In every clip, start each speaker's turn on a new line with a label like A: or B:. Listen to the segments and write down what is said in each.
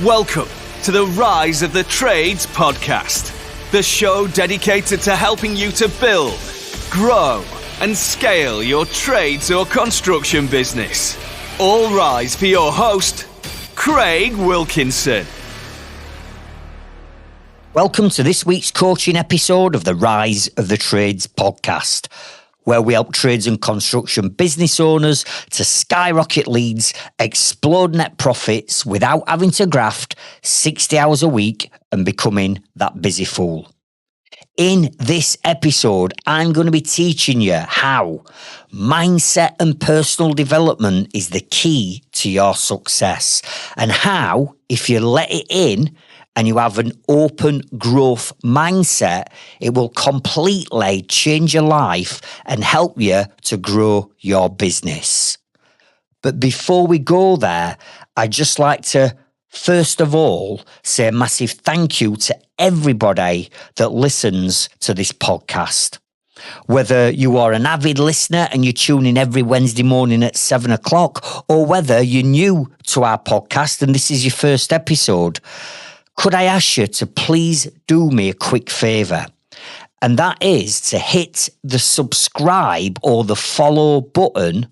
A: Welcome to the Rise of the Trades podcast, the show dedicated to helping you to build, grow, and scale your trades or construction business. All rise for your host, Craig Wilkinson.
B: Welcome to this week's coaching episode of the Rise of the Trades podcast, where we help trades and construction business owners to skyrocket leads, explode net profits without having to graft 60 hours a week and becoming that busy fool. In this episode, I'm going to be teaching you how mindset and personal development is the key to your success, and how, if you let it in and you have an open growth mindset, it will completely change your life and help you to grow your business. But before we go there, I'd just like to, first of all, say a massive thank you to everybody that listens to this podcast. Whether you are an avid listener and you tune in every Wednesday morning at 7 o'clock, or whether you're new to our podcast and this is your first episode, could I ask you to please do me a quick favour? And that is to hit the subscribe or the follow button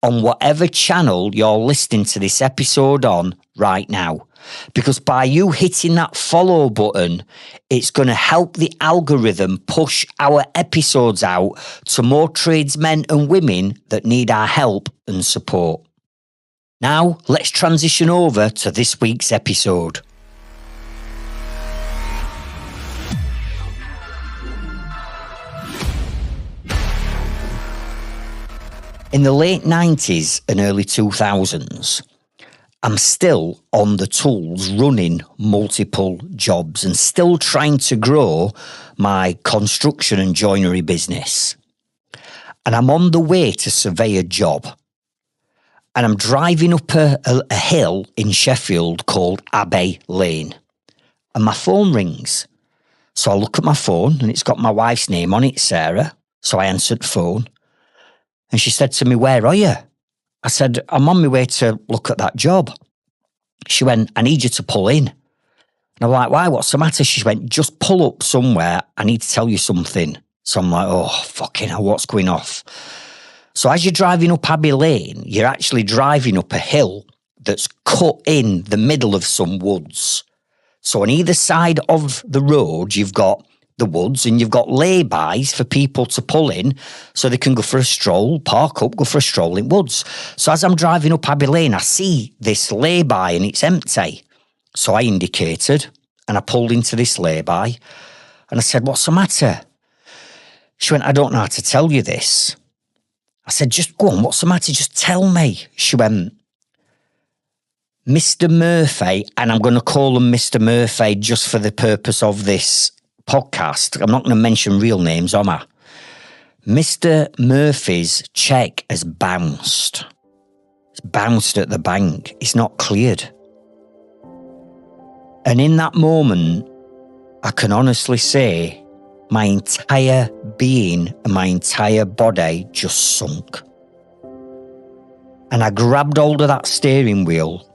B: on whatever channel you're listening to this episode on right now. Because by you hitting that follow button, it's going to help the algorithm push our episodes out to more tradesmen and women that need our help and support. Now, let's transition over to this week's episode. In the late 90s and early 2000s, I'm still on the tools running multiple jobs and still trying to grow my construction and joinery business. And I'm on the way to survey a job. And I'm driving up a hill in Sheffield called Abbey Lane. And my phone rings. So I look at my phone and it's got my wife's name on it, Sarah. So I answered the phone. And she said to me, "Where are you?" I said, "I'm on my way to look at that job." She went, "I need you to pull in." And I'm like, "Why? What's the matter?" She went, "Just pull up somewhere. I need to tell you something." So I'm like, "Oh, fucking hell, what's going off?" So as you're driving up Abbey Lane, you're actually driving up a hill that's cut in the middle of some woods. So on either side of the road, you've got the woods and you've got lay-bys for people to pull in so they can go for a stroll, park up, go for a stroll in woods. So as I'm driving up Abbey Lane, I see this lay-by and it's empty. So I indicated and I pulled into this lay-by and I said, "What's the matter?" She went, "I don't know how to tell you this." I said, "Just go on, what's the matter? Just tell me." She went, "Mr. Murphy," and I'm going to call him Mr. Murphy just for the purpose of this podcast. I'm not going to mention real names, am I? "Mr. Murphy's cheque has bounced. It's bounced at the bank. It's not cleared." And in that moment, I can honestly say my entire being and my entire body just sunk. And I grabbed hold of that steering wheel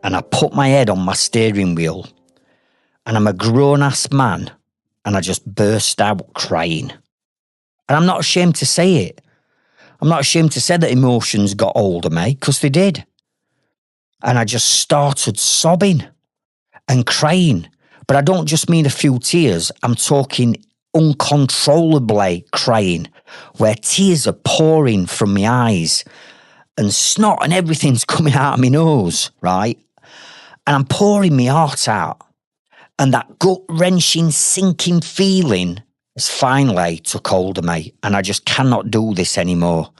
B: and I put my head on my steering wheel. And I'm a grown-ass man. And I just burst out crying. And I'm not ashamed to say it. I'm not ashamed to say that emotions got hold of me, because they did. And I just started sobbing and crying. But I don't just mean a few tears. I'm talking uncontrollably crying, where tears are pouring from my eyes and snot and everything's coming out of my nose, right? And I'm pouring my heart out. And that gut-wrenching, sinking feeling has finally took hold of me. And I just cannot do this anymore.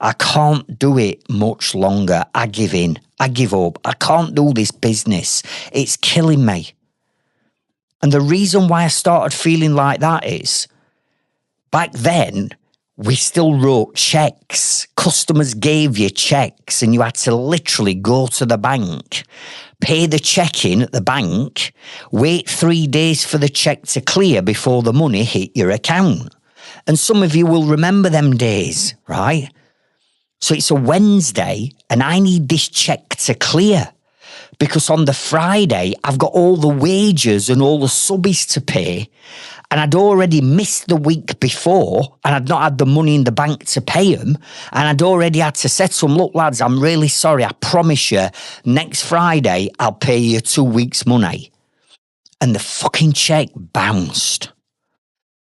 B: I can't do it much longer. I give in. I give up. I can't do this business. It's killing me. And the reason why I started feeling like that is, back then, we still wrote checks. Customers gave you checks and you had to literally go to the bank, pay the check in at the bank, wait 3 days for the check to clear before the money hit your account. And some of you will remember them days, right? So it's a Wednesday and I need this check to clear because on the Friday, I've got all the wages and all the subbies to pay. And I'd already missed the week before and I'd not had the money in the bank to pay them. And I'd already had to say to them, look, lads, I'm really sorry. I promise you, next Friday, I'll pay you 2 weeks' money. And the fucking check bounced.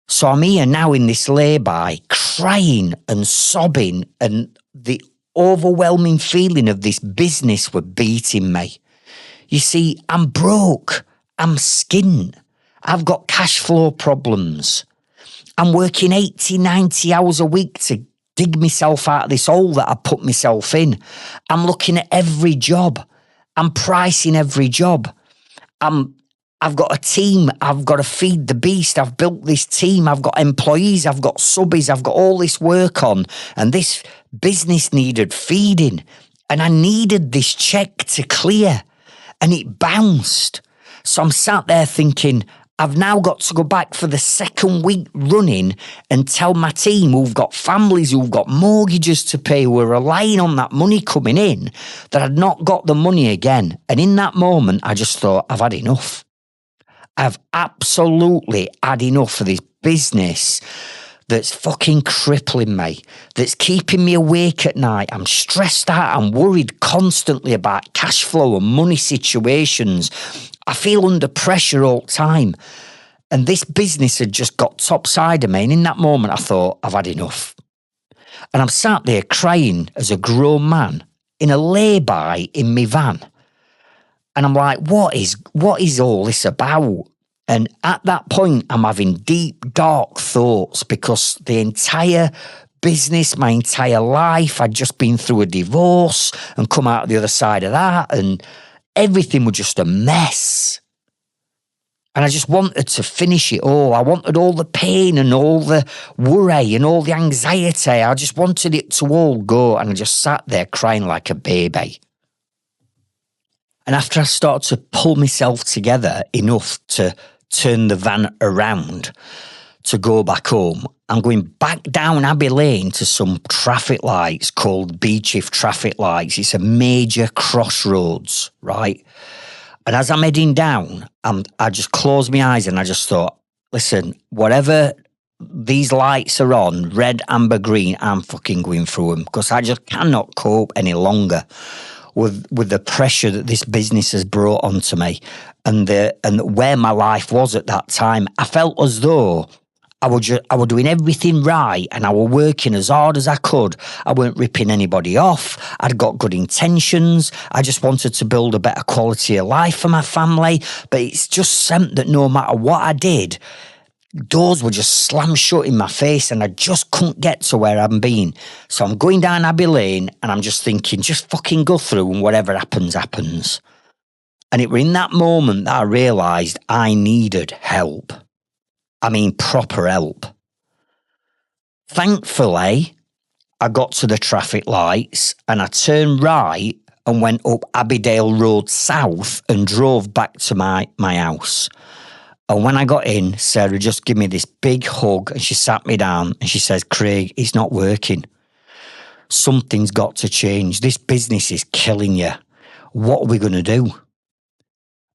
B: So I'm here now in this lay-by, crying and sobbing, and the overwhelming feeling of this business were beating me. You see, I'm broke. I'm skint. I've got cash flow problems. I'm working 80, 90 hours a week to dig myself out of this hole that I put myself in. I'm looking at every job. I'm pricing every job. I've got a team. I've got to feed the beast. I've built this team. I've got employees. I've got subbies. I've got all this work on. And this business needed feeding. And I needed this check to clear. And it bounced. So I'm sat there thinking, I've now got to go back for the second week running and tell my team who've got families, who've got mortgages to pay, who are relying on that money coming in, that I'd not got the money again. And in that moment, I just thought, I've had enough. I've absolutely had enough of this business that's fucking crippling me, that's keeping me awake at night. I'm stressed out. I'm worried constantly about cash flow and money situations. I feel under pressure all the time. And this business had just got topside of me. And in that moment, I thought, I've had enough. And I'm sat there crying as a grown man in a lay-by in my van. And I'm like, what is all this about? And at that point, I'm having deep, dark thoughts because the entire business, my entire life, I'd just been through a divorce and come out the other side of that, and everything was just a mess. And I just wanted to finish it all. I wanted all the pain and all the worry and all the anxiety. I just wanted it to all go. And I just sat there crying like a baby. And after I started to pull myself together enough to turn the van around to go back home, I'm going back down Abbey Lane to some traffic lights called Beachiff traffic lights. It's a major crossroads, right? And as I'm heading down, I just closed my eyes and I just thought, listen, whatever these lights are on, red, amber, green, I'm fucking going through them because I just cannot cope any longer with the pressure that this business has brought onto me and where my life was at that time. I felt as though I was doing everything right and I was working as hard as I could. I weren't ripping anybody off. I'd got good intentions. I just wanted to build a better quality of life for my family. But it's just seemed that no matter what I did, doors were just slammed shut in my face and I just couldn't get to where I'm been. So I'm going down Abbey Lane and I'm just thinking, just fucking go through and whatever happens, happens. And it was in that moment that I realised I needed help. I mean, proper help. Thankfully, I got to the traffic lights and I turned right and went up Abbeydale Road South and drove back to my house. And when I got in, Sarah just gave me this big hug and she sat me down and she says, Craig, it's not working. Something's got to change. This business is killing you. What are we going to do?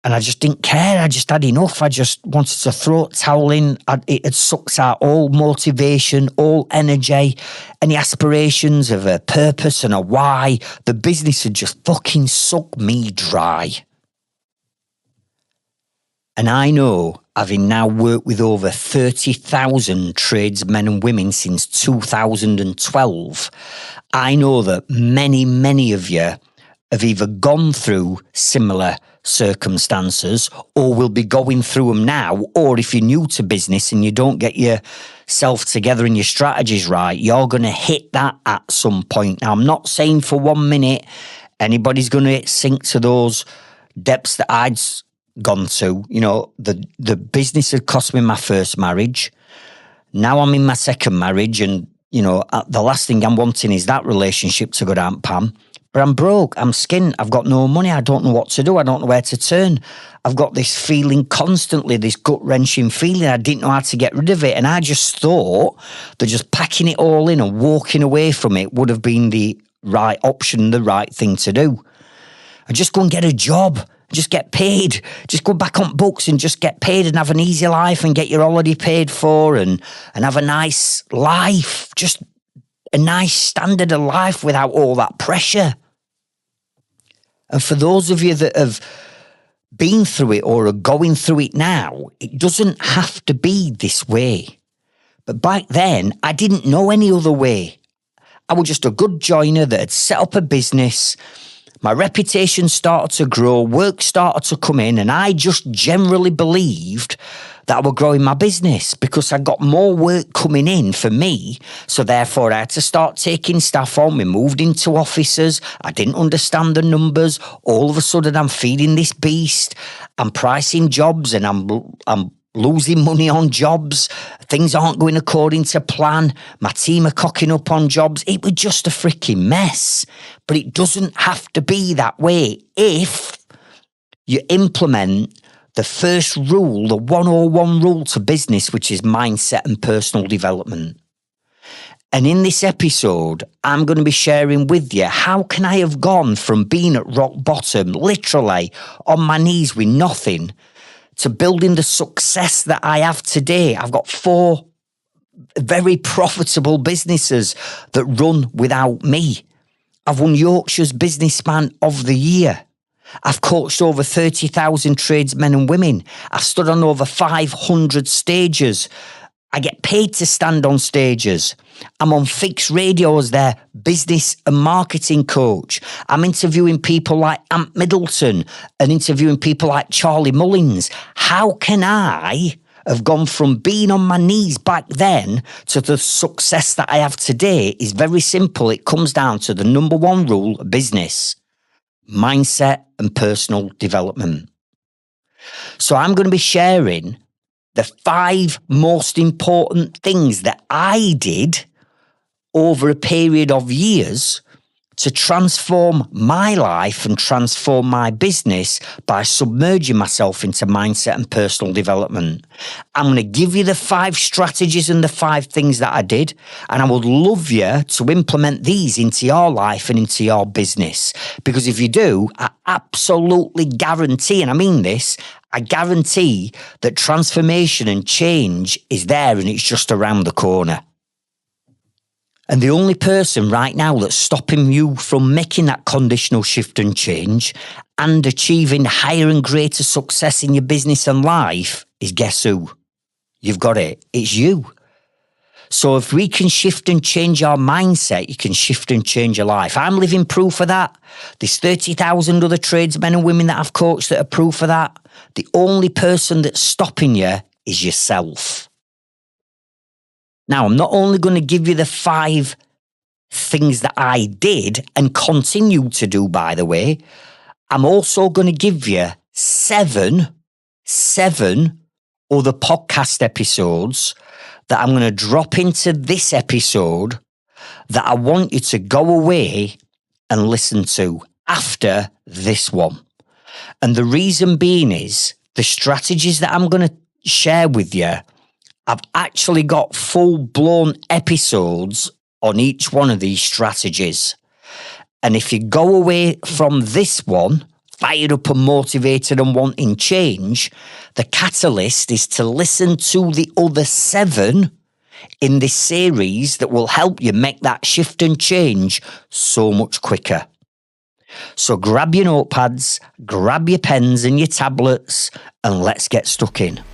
B: And I just didn't care. I just had enough. I just wanted to throw a towel in. It had sucked out all motivation, all energy, any aspirations of a purpose and a why. The business had just fucking sucked me dry. And I know, having now worked with over 30,000 tradesmen and women since 2012, I know that many, many of you have either gone through similar circumstances or will be going through them now, or if you're new to business and you don't get yourself together and your strategies right, you're going to hit that at some point. Now, I'm not saying for 1 minute anybody's going to sink to those depths that I'd gone to. You know, the business had cost me my first marriage. Now I'm in my second marriage and, you know, the last thing I'm wanting is that relationship to go down pan. But I'm broke, I'm skint, I've got no money, I don't know what to do, I don't know where to turn. I've got this feeling constantly, this gut-wrenching feeling, I didn't know how to get rid of it. And I just thought that just packing it all in and walking away from it would have been the right option, the right thing to do. and just go and get a job. Just get paid. Just go back on books and just get paid and have an easy life and get your holiday paid for and have a nice life. Just a nice standard of life without all that pressure. And for those of you that have been through it or are going through it now, it doesn't have to be this way. But back then, I didn't know any other way. I was just a good joiner that had set up a business. My reputation started to grow, work started to come in, and I just generally believed that I was growing my business because I got more work coming in for me. So therefore, I had to start taking staff on. We moved into offices. I didn't understand the numbers. All of a sudden, I'm feeding this beast. I'm pricing jobs and I'm losing money on jobs. Things aren't going according to plan. My team are cocking up on jobs. It was just a freaking mess. But it doesn't have to be that way if you implement the first rule, the 101 rule to business, which is mindset and personal development. And in this episode, I'm going to be sharing with you how can I have gone from being at rock bottom, literally on my knees with nothing, to building the success that I have today. I've got 4 very profitable businesses that run without me. I've won Yorkshire's Businessman of the Year. I've coached over 30,000 tradesmen and women. I've stood on over 500 stages. I get paid to stand on stages. I'm on Fix Radio as their business and marketing coach. I'm interviewing people like Ant Middleton and interviewing people like Charlie Mullins. How can I have gone from being on my knees back then to the success that I have today? Is very simple. It comes down to the number 1 rule of business: mindset and personal development. So I'm going to be sharing the 5 most important things that I did over a period of years to transform my life and transform my business by submerging myself into mindset and personal development. I'm going to give you the 5 strategies and the 5 things that I did, and I would love you to implement these into your life and into your business. Because if you do, I absolutely guarantee, and I mean this, I guarantee that transformation and change is there and it's just around the corner. And the only person right now that's stopping you from making that conditional shift and change and achieving higher and greater success in your business and life is, guess who? You've got it. It's you. So if we can shift and change our mindset, you can shift and change your life. I'm living proof of that. There's 30,000 other tradesmen and women that I've coached that are proof of that. The only person that's stopping you is yourself. Now, I'm not only going to give you the 5 things that I did and continue to do, by the way, I'm also going to give you 7 other podcast episodes that I'm going to drop into this episode that I want you to go away and listen to after this one. And the reason being is the strategies that I'm going to share with you, I've actually got full-blown episodes on each one of these strategies. And if you go away from this one, fired up and motivated and wanting change, the catalyst is to listen to the other 7 in this series that will help you make that shift and change so much quicker. So grab your notepads, grab your pens and your tablets, and let's get stuck in.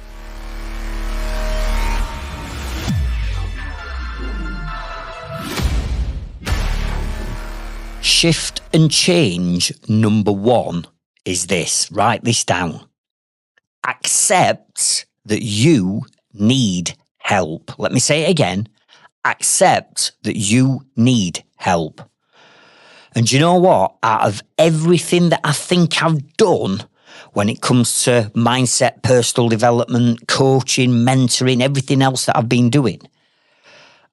B: Shift and change number 1 is this. Write this down. Accept that you need help. Let me say it again. Accept that you need help. And do you know what? Out of everything that I think I've done when it comes to mindset, personal development, coaching, mentoring, everything else that I've been doing,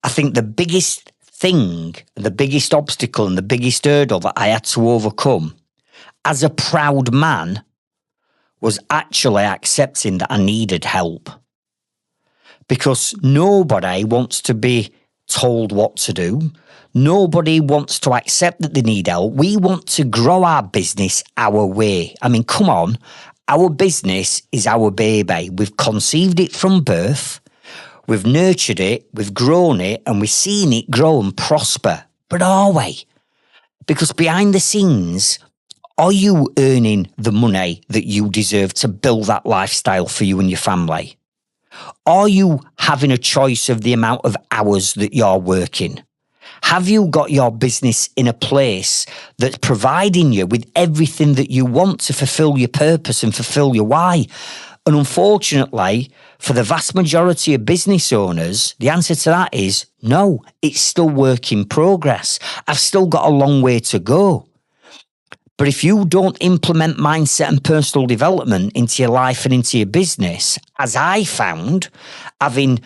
B: I think the biggest thing, the biggest obstacle and the biggest hurdle that I had to overcome as a proud man was actually accepting that I needed help. Because nobody wants to be told what to do. Nobody wants to accept that they need help. We want to grow our business our way. I mean, come on. Our business is our baby. We've conceived it from birth. We've nurtured it. We've grown it, and we've seen it grow and prosper. But are we? Because behind the scenes, are you earning the money that you deserve to build that lifestyle for you and your family? Are you having a choice of the amount of hours that you're working? Have you got your business in a place that's providing you with everything that you want to fulfill your purpose and fulfill your why? And unfortunately, for the vast majority of business owners, the answer to that is no, it's still work in progress. I've still got a long way to go. But if you don't implement mindset and personal development into your life and into your business, as I found, having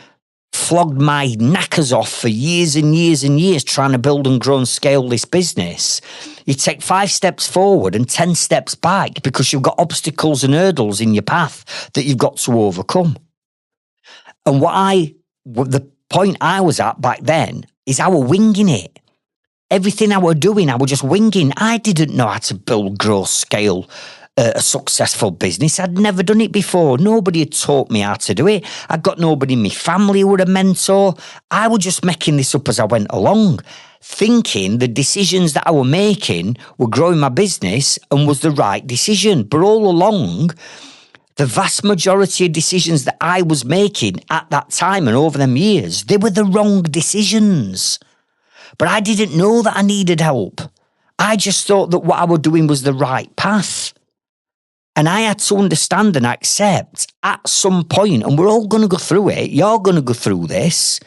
B: flogged my knackers off for years and years and years trying to build and grow and scale this business, you take 5 steps forward and 10 steps back because you've got obstacles and hurdles in your path that you've got to overcome. And the point I was at back then is I was winging it. Everything I was doing, I was just winging. I didn't know how to build, grow, scale a successful business. I'd never done it before. Nobody had taught me how to do it. I'd got nobody in my family who were a mentor. I was just making this up as I went along, thinking the decisions that I was making were growing my business and was the right decision. But all along, the vast majority of decisions that I was making at that time and over them years, they were the wrong decisions. But I didn't know that I needed help. I just thought that what I was doing was the right path. And I had to understand and accept at some point, and we're all going to go through it, you're going to go through this,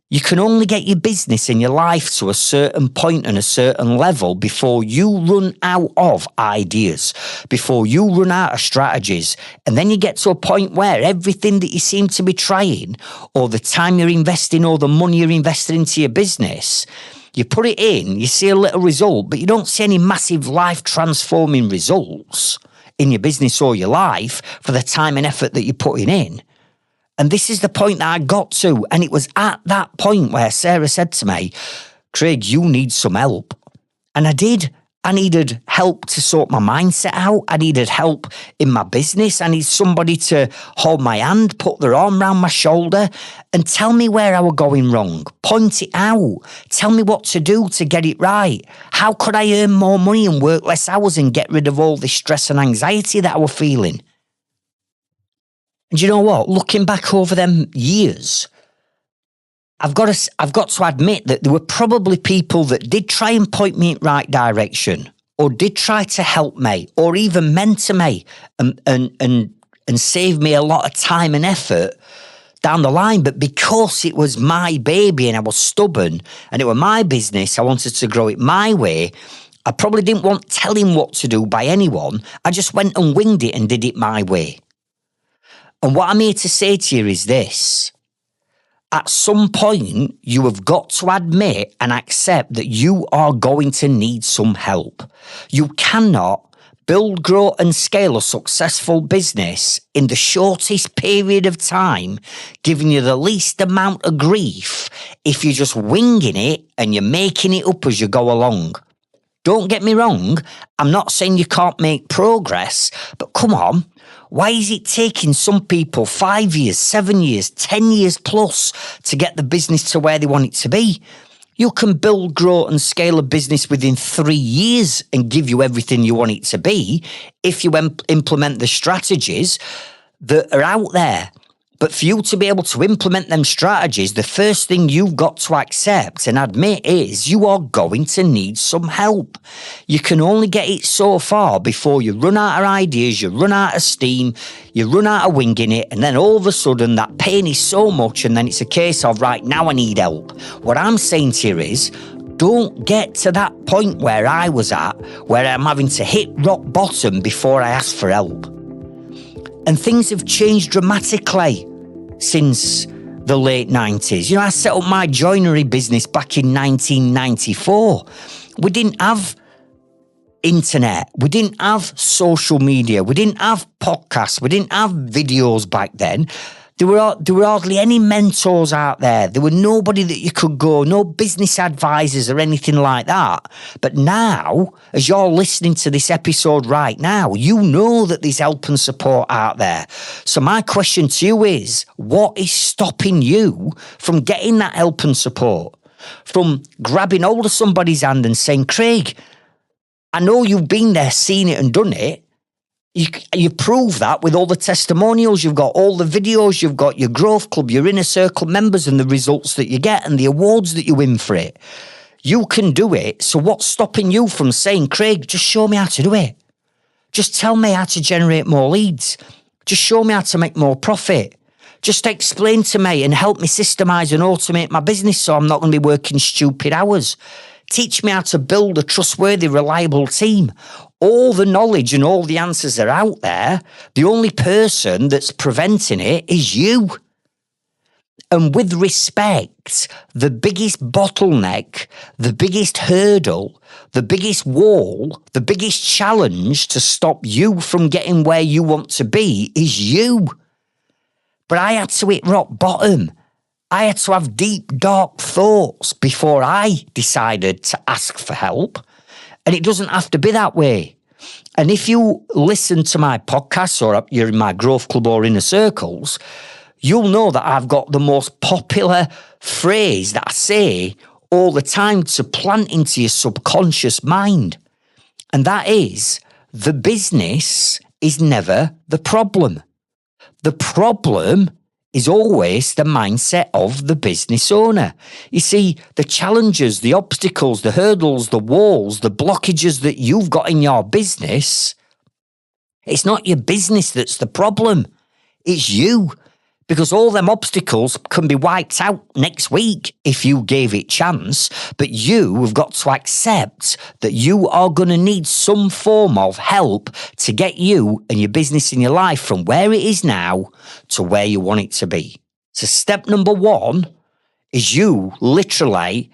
B: you can only get your business and your life to a certain point and a certain level before you run out of ideas, before you run out of strategies. And then you get to a point where everything that you seem to be trying, or the time you're investing, or the money you're investing into your business, you put it in, you see a little result, but you don't see any massive life-transforming results in your business or your life for the time and effort that you're putting in. And this is the point that I got to. And it was at that point where Sarah said to me, Craig, you need some help. And I did. I needed help to sort my mindset out. I needed help in my business. I need somebody to hold my hand, put their arm around my shoulder and tell me where I was going wrong. Point it out. Tell me what to do to get it right. How could I earn more money and work less hours and get rid of all this stress and anxiety that I was feeling? And you know what? Looking back over them years, I've got to admit that there were probably people that did try and point me in the right direction, or did try to help me, or even mentor me and save me a lot of time and effort down the line. But because it was my baby and I was stubborn and it was my business, I wanted to grow it my way, I probably didn't want telling what to do by anyone. I just went and winged it and did it my way. And what I'm here to say to you is this. At some point, you have got to admit and accept that you are going to need some help. You cannot build, grow and scale a successful business in the shortest period of time, giving you the least amount of grief if you're just winging it and you're making it up as you go along. Don't get me wrong, I'm not saying you can't make progress, but come on. Why is it taking some people 5 years, 7 years, 10 years plus to get the business to where they want it to be? You can build, grow and scale a business within 3 years and give you everything you want it to be if you implement the strategies that are out there. But for you to be able to implement them strategies, the first thing you've got to accept and admit is you are going to need some help. You can only get it so far before you run out of ideas, you run out of steam, you run out of winging it, and then all of a sudden that pain is so much and then it's a case of, right, now I need help. What I'm saying to you is, don't get to that point where I was at, where I'm having to hit rock bottom before I ask for help. And things have changed dramatically since the late 90s. You know, I set up my joinery business back in 1994. We didn't have internet. We didn't have social media. We didn't have podcasts. We didn't have videos back then. There were hardly any mentors out there. There were nobody that you could go, no business advisors or anything like that. But now, as you're listening to this episode right now, you know that there's help and support out there. So my question to you is, what is stopping you from getting that help and support? From grabbing hold of somebody's hand and saying, Craig, I know you've been there, seen it and done it. You prove that with all the testimonials you've got, all the videos you've got, your growth club, your inner circle members and the results that you get and the awards that you win for it. You can do it. So what's stopping you from saying, Craig, just show me how to do it. Just tell me how to generate more leads. Just show me how to make more profit. Just explain to me and help me systemize and automate my business so I'm not going to be working stupid hours. Teach me how to build a trustworthy, reliable team. All the knowledge and all the answers are out there. The only person that's preventing it is you. And with respect, the biggest bottleneck, the biggest hurdle, the biggest wall, the biggest challenge to stop you from getting where you want to be is you. But I had to hit rock bottom. I had to have deep, dark thoughts before I decided to ask for help. And it doesn't have to be that way. And if you listen to my podcasts or you're in my growth club or inner circles, you'll know that I've got the most popular phrase that I say all the time to plant into your subconscious mind. And that is, the business is never the problem. The problem is always the mindset of the business owner. You see, the challenges, the obstacles, the hurdles, the walls, the blockages that you've got in your business, it's not your business that's the problem. It's you. Because all them obstacles can be wiped out next week if you gave it chance. But you have got to accept that you are going to need some form of help to get you and your business and your life from where it is now to where you want it to be. So step number one is you literally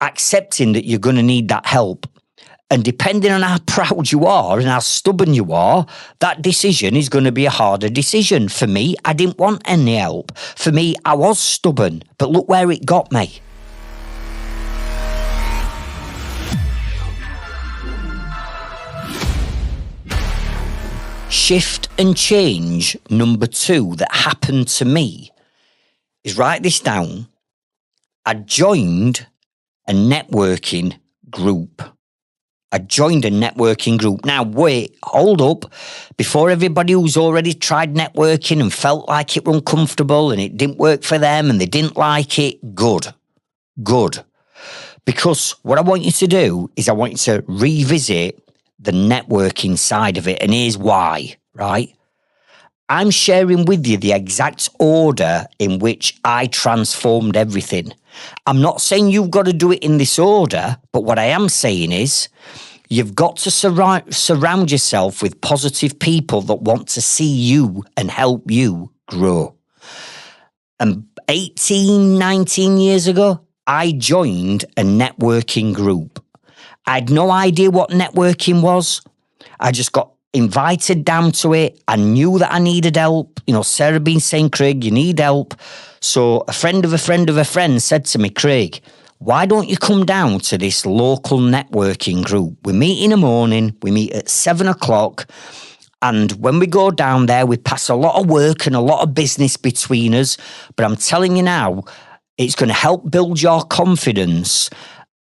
B: accepting that you're going to need that help. And depending on how proud you are and how stubborn you are, that decision is going to be a harder decision. For me, I didn't want any help. For me, I was stubborn, but look where it got me. Shift and change number 2 that happened to me is, write this down. I joined a networking group. I joined a networking group. Now, wait, hold up. Before everybody who's already tried networking and felt like it was uncomfortable and it didn't work for them and they didn't like it, good. Because what I want you to do is I want you to revisit the networking side of it. And here's why, right? I'm sharing with you the exact order in which I transformed everything. I'm not saying you've got to do it in this order, but what I am saying is you've got to surround yourself with positive people that want to see you and help you grow. And 18, 19 years ago, I joined a networking group. I had no idea what networking was. I just got invited down to it. I knew that I needed help. You know, Sarah been saying, Craig, you need help. So a friend of a friend of a friend said to me, Craig, why don't you come down to this local networking group? We meet in the morning. We meet at 7 o'clock. And when we go down there, we pass a lot of work and a lot of business between us. But I'm telling you now, it's going to help build your confidence.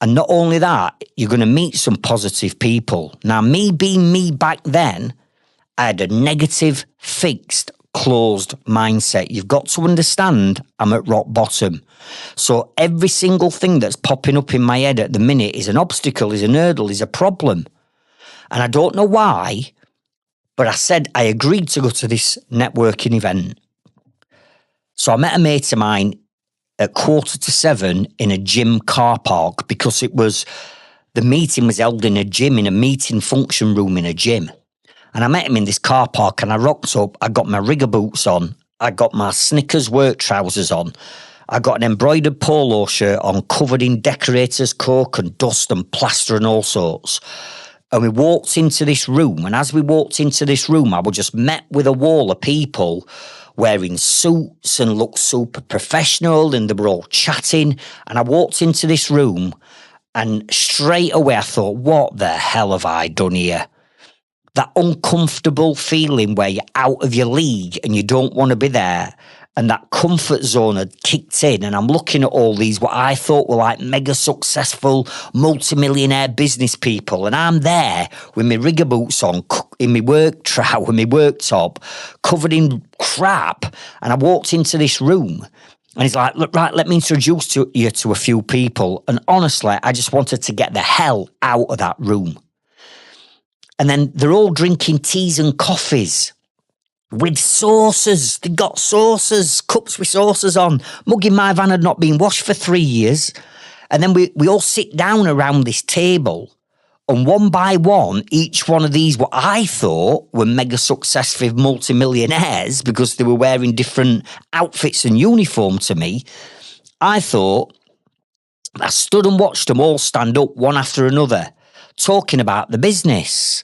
B: And not only that, you're going to meet some positive people. Now, me being me back then, I had a negative, fixed, closed mindset. You've got to understand I'm at rock bottom. So every single thing that's popping up in my head at the minute is an obstacle, is an hurdle, is a problem. And I don't know why, but I said I agreed to go to this networking event. So I met a mate of mine at 6:45 in a gym car park because the meeting was held in a gym, in a meeting function room in a gym. And I met him in this car park and I rocked up. I got my rigger boots on. I got my Snickers work trousers on. I got an embroidered polo shirt on covered in decorator's coke and dust and plaster and all sorts. And we walked into this room. And as we walked into this room, I was just met with a wall of people wearing suits and looked super professional, and they were all chatting. And I walked into this room, and straight away I thought, what the hell have I done here? That uncomfortable feeling where you're out of your league and you don't want to be there. And that comfort zone had kicked in, and I'm looking at all these, what I thought were like mega successful, multimillionaire business people. And I'm there with my rigger boots on, in my work trout, with my work top, covered in crap. And I walked into this room, and he's like, look, right, let me introduce you to a few people. And honestly, I just wanted to get the hell out of that room. And then they're all drinking teas and coffees with saucers. They got saucers, cups with saucers on. Mug in my van had not been washed for 3 years. And then we all sit down around this table, and one by one, each one of these, what I thought were mega successful multimillionaires, because they were wearing different outfits and uniform to me, I thought, I stood and watched them all stand up one after another, talking about the business.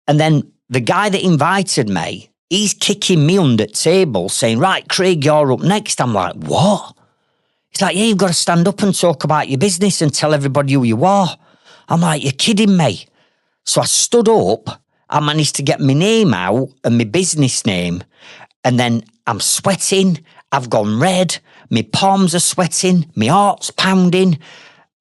B: And then the guy that invited me, he's kicking me under the table saying, right, Craig, you're up next. I'm like, what? He's like, yeah, you've got to stand up and talk about your business and tell everybody who you are. I'm like, you're kidding me. So I stood up, I managed to get my name out and my business name, and then I'm sweating, I've gone red, my palms are sweating, my heart's pounding,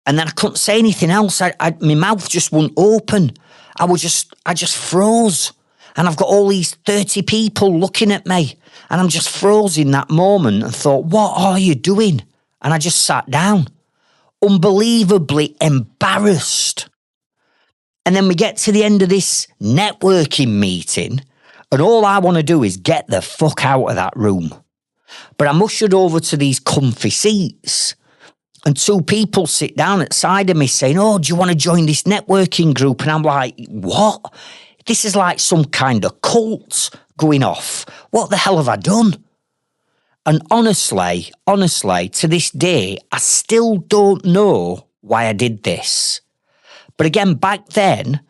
B: and then I couldn't say anything else. My mouth just wouldn't open. I just froze. And I've got all these 30 people looking at me, and I'm just froze in that moment and thought, what are you doing? And I just sat down, unbelievably embarrassed. And then we get to the end of this networking meeting, and all I want to do is get the fuck out of that room. But I'm ushered over to these comfy seats, and two people sit down at the side of me saying, oh, do you want to join this networking group? And I'm like, what? This is like some kind of cult going off. What the hell have I done? And honestly, to this day, I still don't know why I did this. But again, back then,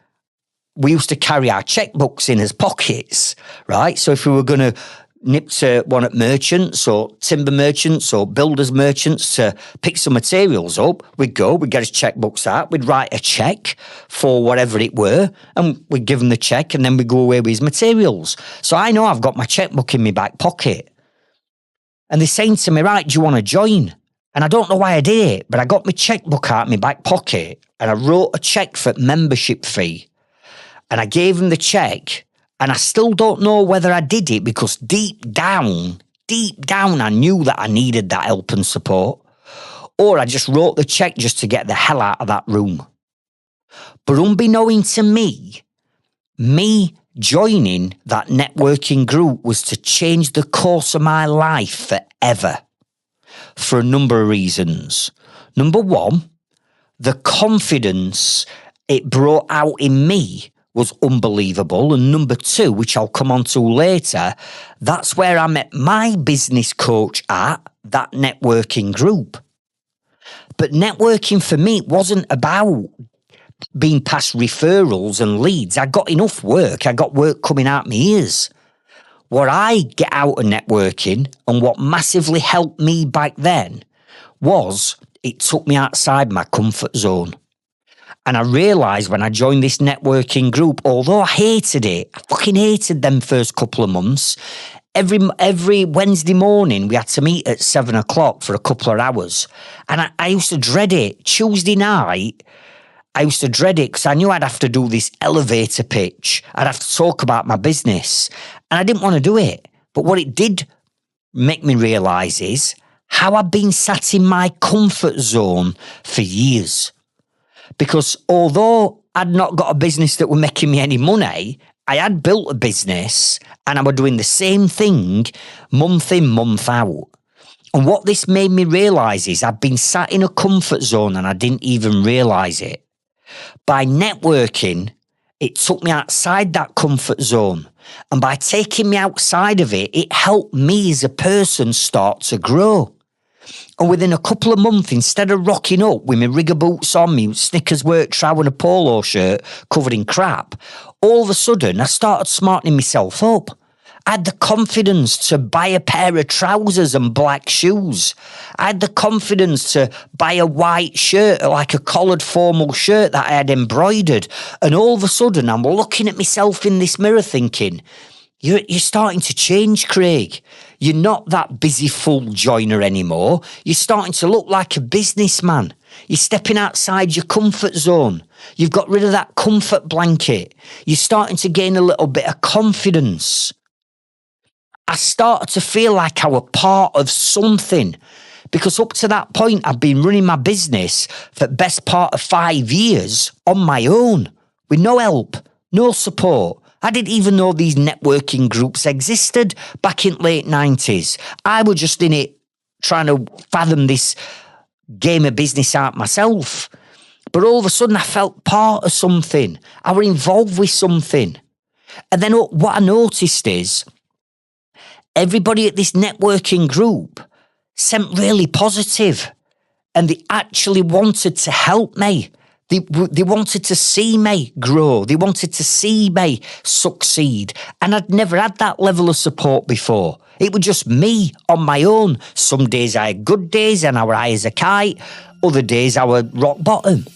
B: we used to carry our checkbooks in as pockets, right? So if we were going to nip to one at merchants or timber merchants or builders merchants to pick some materials up, we'd get his checkbooks out, we'd write a check for whatever it were, and we'd give him the check, and then we'd go away with his materials. So I know I've got my checkbook in my back pocket. And they're saying to me, right, do you want to join? And I don't know why I did it, but I got my checkbook out of my back pocket, and I wrote a check for membership fee. And I gave him the check. And I still don't know whether I did it, because deep down, I knew that I needed that help and support. Or I just wrote the check just to get the hell out of that room. But unbeknown to me joining that networking group was to change the course of my life forever. For a number of reasons. Number one, the confidence it brought out in me was unbelievable. And number two, which I'll come on to later, that's where I met my business coach at that networking group. But networking for me wasn't about being past referrals and leads. I got enough work. I got work coming out my ears. What I get out of networking, and what massively helped me back then, was it took me outside my comfort zone. And I realised when I joined this networking group, although I hated it, I fucking hated them first couple of months. Every Wednesday morning, we had to meet at 7 o'clock for a couple of hours. And I used to dread it. Tuesday night, I used to dread it because I knew I'd have to do this elevator pitch. I'd have to talk about my business. And I didn't want to do it. But what it did make me realise is how I'd been sat in my comfort zone for years. Because although I'd not got a business that were making me any money, I had built a business and I was doing the same thing month in, month out. And what this made me realise is I'd been sat in a comfort zone and I didn't even realise it. By networking, it took me outside that comfort zone. And by taking me outside of it, it helped me as a person start to grow. And within a couple of months, instead of rocking up with my rigger boots on, me Snickers work trousers and a polo shirt covered in crap, all of a sudden I started smartening myself up. I had the confidence to buy a pair of trousers and black shoes. I had the confidence to buy a white shirt, like a collared formal shirt that I had embroidered. And all of a sudden, I'm looking at myself in this mirror thinking, you're starting to change, Craig. You're not that busy full joiner anymore. You're starting to look like a businessman. You're stepping outside your comfort zone. You've got rid of that comfort blanket. You're starting to gain a little bit of confidence. I started to feel like I was part of something, because up to that point, I've been running my business for the best part of 5 years on my own, with no help, no support. I didn't even know these networking groups existed back in late 90s. I was just in it trying to fathom this game of business out myself. But all of a sudden I felt part of something. I was involved with something. And then what I noticed is everybody at this networking group seemed really positive, and they actually wanted to help me. They wanted to see me grow. They wanted to see me succeed. And I'd never had that level of support before. It was just me on my own. Some days I had good days and I was high as a kite. Other days I was rock bottom.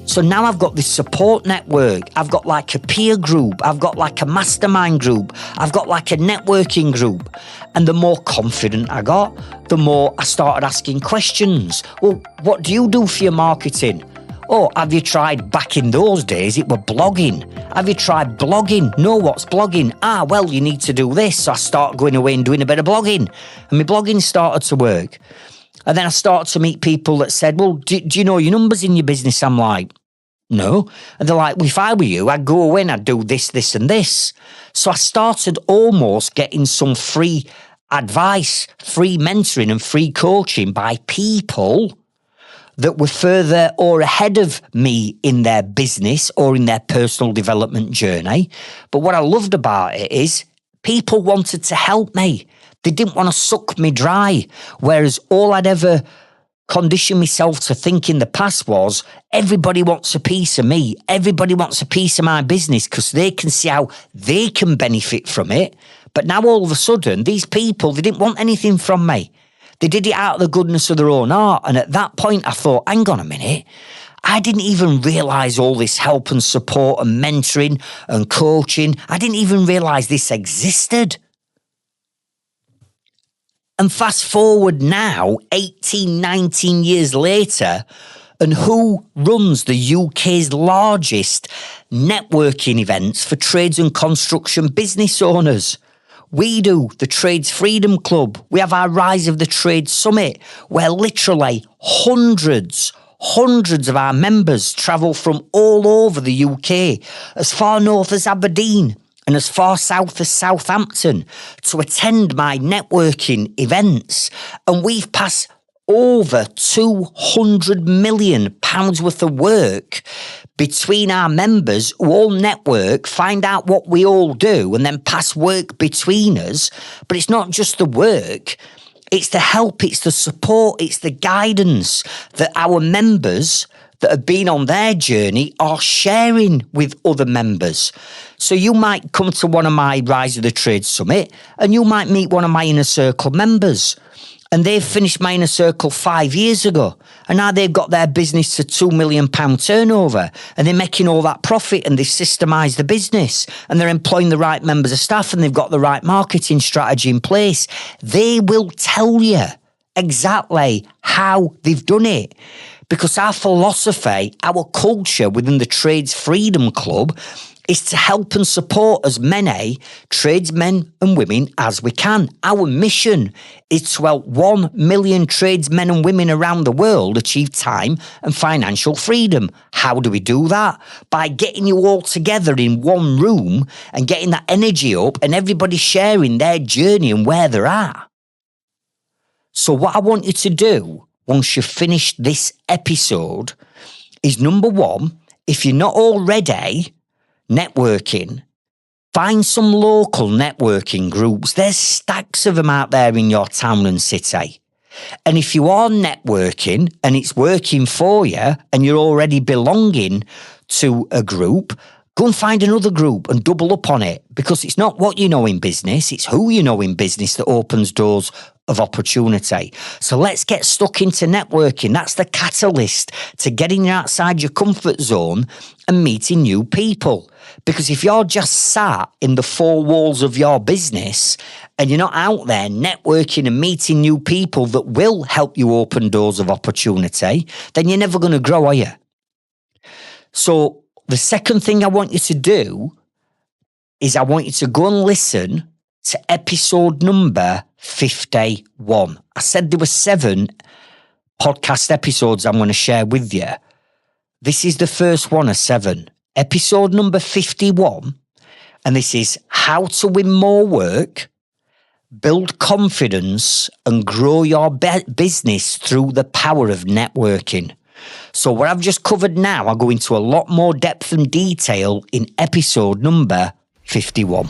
B: So now I've got this support network. I've got like a peer group. I've got like a mastermind group. I've got like a networking group. And the more confident I got, the more I started asking questions. Well, what do you do for your marketing? Oh, have you tried, back in those days, it were blogging. Have you tried blogging? No, what's blogging? Well, you need to do this. So I start going away and doing a bit of blogging. And my blogging started to work. And then I started to meet people that said, well, do you know your numbers in your business? I'm like, no. And they're like, well, if I were you, I'd go away and I'd do this, this and this. So I started almost getting some free advice, free mentoring and free coaching by people that were further or ahead of me in their business or in their personal development journey. But what I loved about it is people wanted to help me. They didn't want to suck me dry. Whereas all I'd ever conditioned myself to think in the past was everybody wants a piece of me. Everybody wants a piece of my business because they can see how they can benefit from it. But now all of a sudden, these people, they didn't want anything from me. They did it out of the goodness of their own heart. And at that point, I thought, hang on a minute. I didn't even realise all this help and support and mentoring and coaching. I didn't even realise this existed. And fast forward now, 18, 19 years later, and who runs the UK's largest networking events for trades and construction business owners? We do, the Trades Freedom Club. We have our Rise of the Trade Summit, where literally hundreds of our members travel from all over the UK, as far north as Aberdeen and as far south as Southampton, to attend my networking events. And we've passed over £200 million worth of work between our members who all network, find out what we all do, and then pass work between us. But it's not just the work, it's the help, it's the support, it's the guidance that our members that have been on their journey are sharing with other members. So you might come to one of my Rise of the Trade Summit and you might meet one of my Inner Circle members. And they've finished my Inner Circle 5 years ago. And now they've got their business to £2 million turnover. And they're making all that profit and they've systemised the business. And they're employing the right members of staff and they've got the right marketing strategy in place. They will tell you exactly how they've done it. Because our philosophy, our culture within the Trades Freedom Club is to help and support as many tradesmen and women as we can. Our mission is to help 1 million tradesmen and women around the world achieve time and financial freedom. How do we do that? By getting you all together in one room and getting that energy up and everybody sharing their journey and where they're at. So what I want you to do once you've finished this episode is, number one, if you're not already networking, find some local networking groups. There's stacks of them out there in your town and city. And if you are networking and it's working for you and you're already belonging to a group, Go and find another group and double up on it, because it's not what you know in business, it's who you know in business that opens doors of opportunity. So let's get stuck into networking. That's the catalyst to getting you outside your comfort zone and meeting new people. Because if you're just sat in the four walls of your business and you're not out there networking and meeting new people that will help you open doors of opportunity, then you're never going to grow, are you? So the second thing I want you to do is I want you to go and listen to episode number 51. I said there were 7 podcast episodes I'm going to share with you. This is the first one of 7. Episode number 51. And this is how to win more work, build confidence, and grow your business through the power of networking. So what I've just covered now, I'll go into a lot more depth and detail in episode number 51.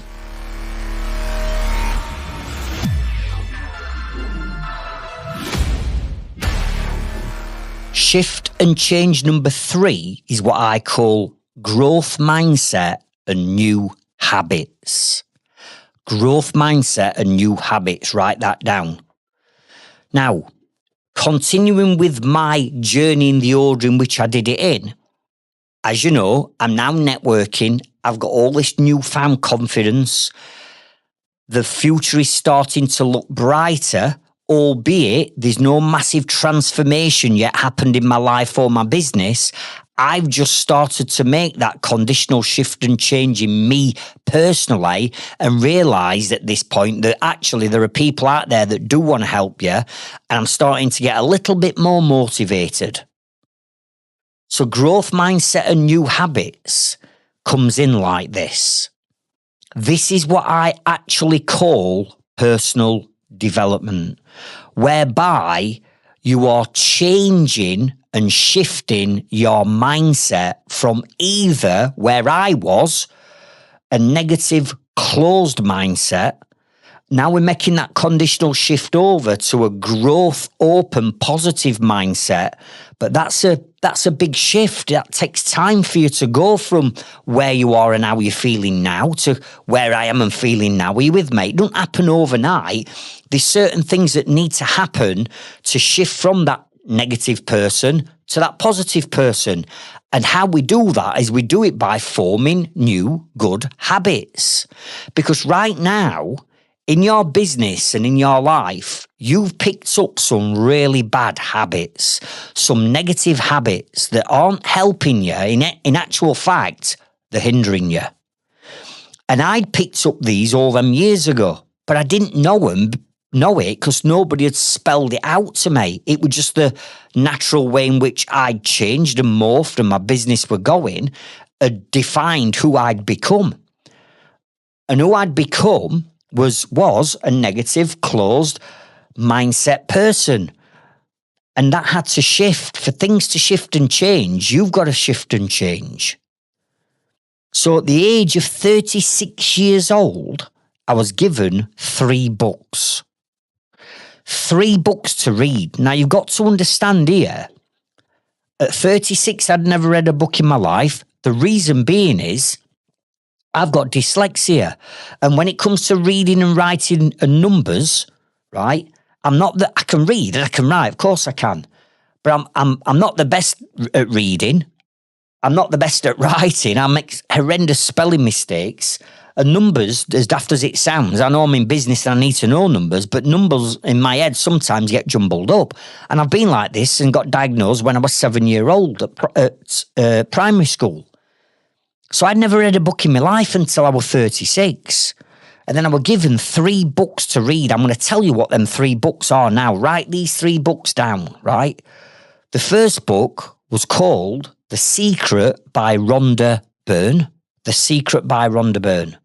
B: Shift and change number 3 is what I call growth mindset and new habits. Growth mindset and new habits. Write that down. Now, continuing with my journey in the order in which I did it in, as you know, I'm now networking. I've got all this newfound confidence. The future is starting to look brighter, albeit there's no massive transformation yet happened in my life or my business. I've just started to make that conditional shift and change in me personally and realised at this point that actually there are people out there that do want to help you, and I'm starting to get a little bit more motivated. So growth mindset and new habits comes in like this. This is what I actually call personal development, whereby you are changing and shifting your mindset from either where I was, a negative closed mindset. Now we're making that conditional shift over to a growth, open, positive mindset. But that's a big shift. That takes time for you to go from where you are and how you're feeling now to where I am and feeling now. Are you with me? It don't happen overnight. There's certain things that need to happen to shift from that negative person to that positive person. And how we do that is we do it by forming new good habits. Because right now, in your business and in your life, you've picked up some really bad habits, some negative habits that aren't helping you. In actual fact, they're hindering you. And I'd picked up these all them years ago, but I didn't know it because nobody had spelled it out to me. It was just the natural way in which I'd changed and morphed and my business were going, had defined who I'd become. And who I'd become was a negative, closed mindset person. And that had to shift. For things to shift and change, you've got to shift and change. So at the age of 36 years old, I was given 3 books. 3 books to read. Now, you've got to understand here, at 36, I'd never read a book in my life. The reason being is I've got dyslexia. And when it comes to reading and writing and numbers, right, I'm not that I can read and I can write. Of course I can. But I'm not the best at reading. I'm not the best at writing. I make horrendous spelling mistakes. And numbers, as daft as it sounds, I know I'm in business and I need to know numbers, but numbers in my head sometimes get jumbled up. And I've been like this and got diagnosed when I was 7-year-old at primary school. So I'd never read a book in my life until I was 36. And then I was given 3 books to read. I'm going to tell you what them 3 books are now. Write these 3 books down, right? The first book was called The Secret by Rhonda Byrne. The Secret by Rhonda Byrne.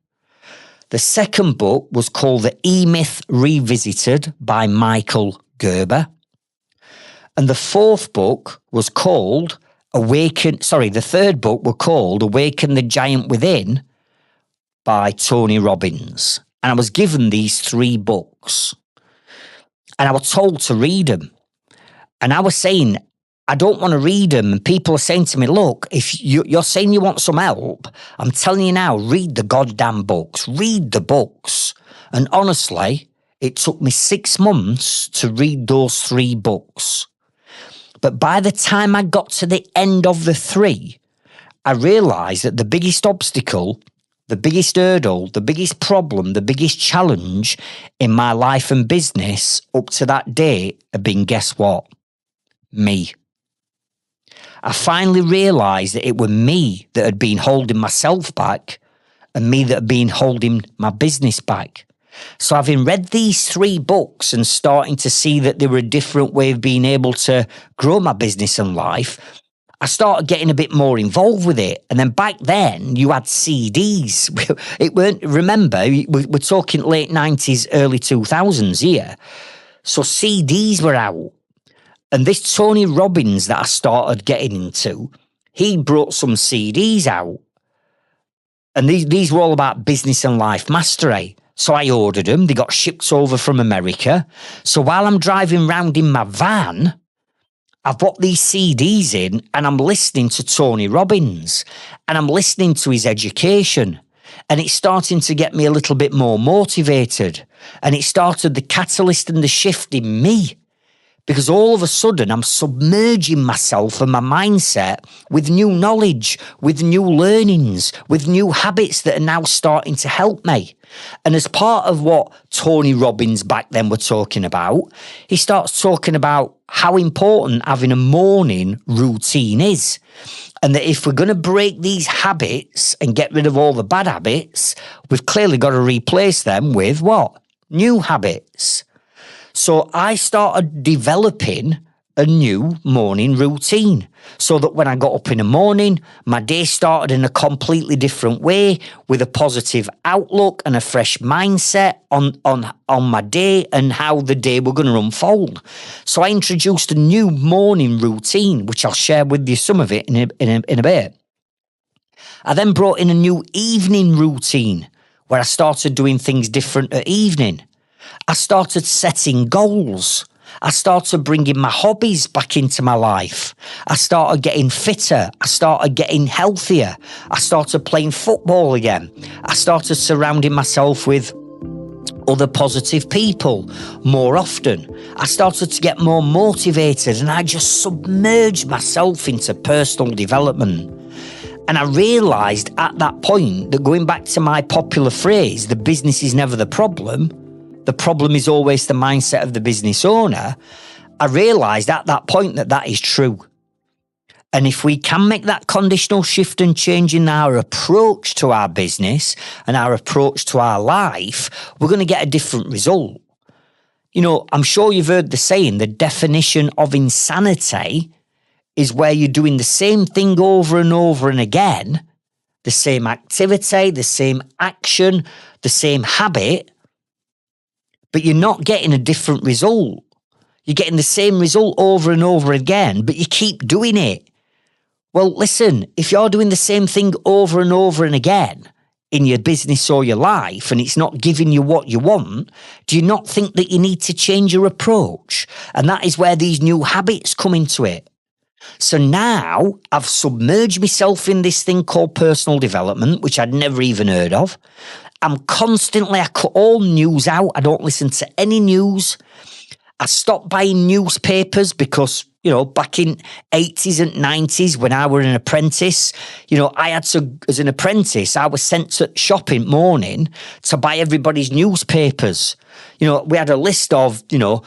B: The second book was called The E-Myth Revisited by Michael Gerber. And the fourth book was called the third book was called Awaken the Giant Within by Tony Robbins. And I was given these 3 books. And I was told to read them. And I was saying, I don't want to read them. And people are saying to me, look, if you're saying you want some help, I'm telling you now, read the goddamn books. Read the books. And honestly, it took me 6 months to read those 3 books. But by the time I got to the end of the 3, I realised that the biggest obstacle, the biggest hurdle, the biggest problem, the biggest challenge in my life and business up to that day had been, guess what? Me. I finally realised that it was me that had been holding myself back and me that had been holding my business back. So having read these 3 books and starting to see that there were a different way of being able to grow my business and life, I started getting a bit more involved with it. And then back then, you had CDs. It weren't, remember, we're talking late 90s, early 2000s here. So CDs were out. And this Tony Robbins that I started getting into, he brought some CDs out. And these were all about business and life mastery. So I ordered them. They got shipped over from America. So while I'm driving round in my van, I've got these CDs in and I'm listening to Tony Robbins and I'm listening to his education. And it's starting to get me a little bit more motivated. And it started the catalyst and the shift in me. Because all of a sudden, I'm submerging myself and my mindset with new knowledge, with new learnings, with new habits that are now starting to help me. And as part of what Tony Robbins back then were talking about, he starts talking about how important having a morning routine is. And that if we're going to break these habits and get rid of all the bad habits, we've clearly got to replace them with what? New habits. So I started developing a new morning routine so that when I got up in the morning, my day started in a completely different way with a positive outlook and a fresh mindset on my day and how the day were going to unfold. So I introduced a new morning routine, which I'll share with you some of it in a bit. I then brought in a new evening routine where I started doing things different at evening. I started setting goals. I started bringing my hobbies back into my life. I started getting fitter. I started getting healthier. I started playing football again. I started surrounding myself with other positive people more often. I started to get more motivated and I just submerged myself into personal development. And I realised at that point that, going back to my popular phrase, the business is never the problem is always the mindset of the business owner. I realised at that point that is true. And if we can make that conditional shift and change in our approach to our business and our approach to our life, we're going to get a different result. You know, I'm sure you've heard the saying, the definition of insanity is where you're doing the same thing over and over and again, the same activity, the same action, the same habit, but you're not getting a different result. You're getting the same result over and over again, but you keep doing it. Well, listen, if you're doing the same thing over and over and again in your business or your life and it's not giving you what you want, do you not think that you need to change your approach? And that is where these new habits come into it. So now I've submerged myself in this thing called personal development, which I'd never even heard of. I cut all news out. I don't listen to any news. I stopped buying newspapers because, you know, back in 80s and 90s when I were an apprentice, you know, I had to, as an apprentice, I was sent to shopping morning to buy everybody's newspapers. You know, we had a list of, you know,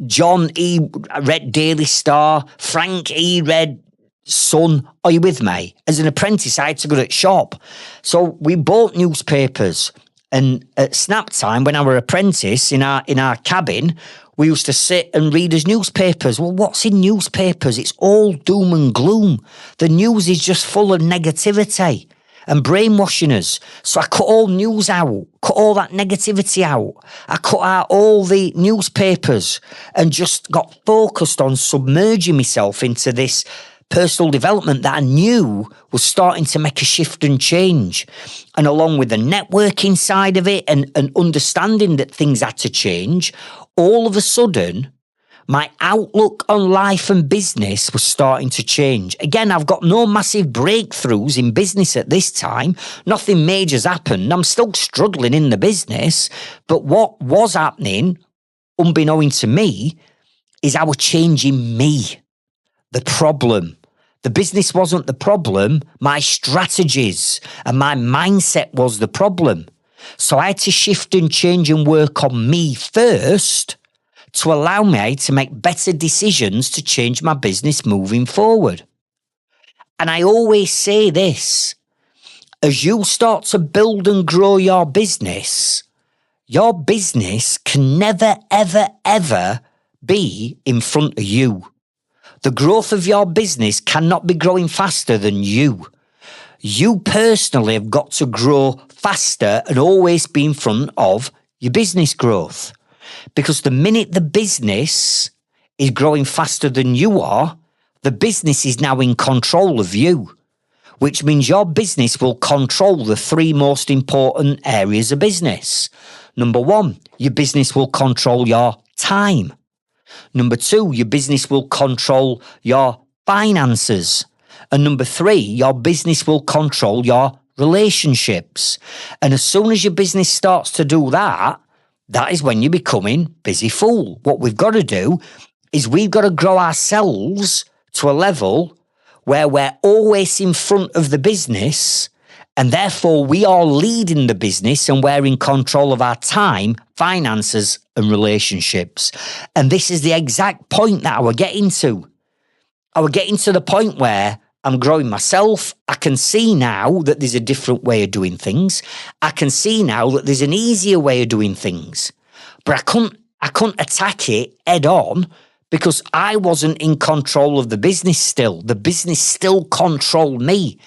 B: John E. read Daily Star, Frank E. read Sun. Are you with me? As an apprentice, I had to go to shop. So we bought newspapers. And at snap time, when I were apprentice in our cabin, we used to sit and read as newspapers. Well, what's in newspapers? It's all doom and gloom. The news is just full of negativity and brainwashing us. So I cut all news out, cut all that negativity out. I cut out all the newspapers and just got focused on submerging myself into this personal development that I knew was starting to make a shift and change. And along with the networking side of it and understanding that things had to change, all of a sudden, My outlook on life and business was starting to change. Again, I've got no massive breakthroughs in business at this time. Nothing major's happened. I'm still struggling in the business. But what was happening, unbeknownst to me, is I was changing me, the problem. The business wasn't the problem. My strategies and my mindset was the problem. So I had to shift and change and work on me first to allow me to make better decisions to change my business moving forward. And I always say this, as you start to build and grow your business can never, ever, ever be in front of you. The growth of your business cannot be growing faster than you. You personally have got to grow faster and always be in front of your business growth. Because the minute the business is growing faster than you are, the business is now in control of you, which means your business will control the three most important areas of business. Number one, your business will control your time. Number two, your business will control your finances. And number three, your business will control your relationships. And as soon as your business starts to do that, that is when you're becoming busy fool. What we've got to do is we've got to grow ourselves to a level where we're always in front of the business, and therefore we are leading the business and we're in control of our time, finances, and relationships. And this is the exact point that I was getting to. I was getting to the point where I'm growing myself. I can see now that there's a different way of doing things. I can see now that there's an easier way of doing things. But I couldn't attack it head on because I wasn't in control of the business still. The business still controlled me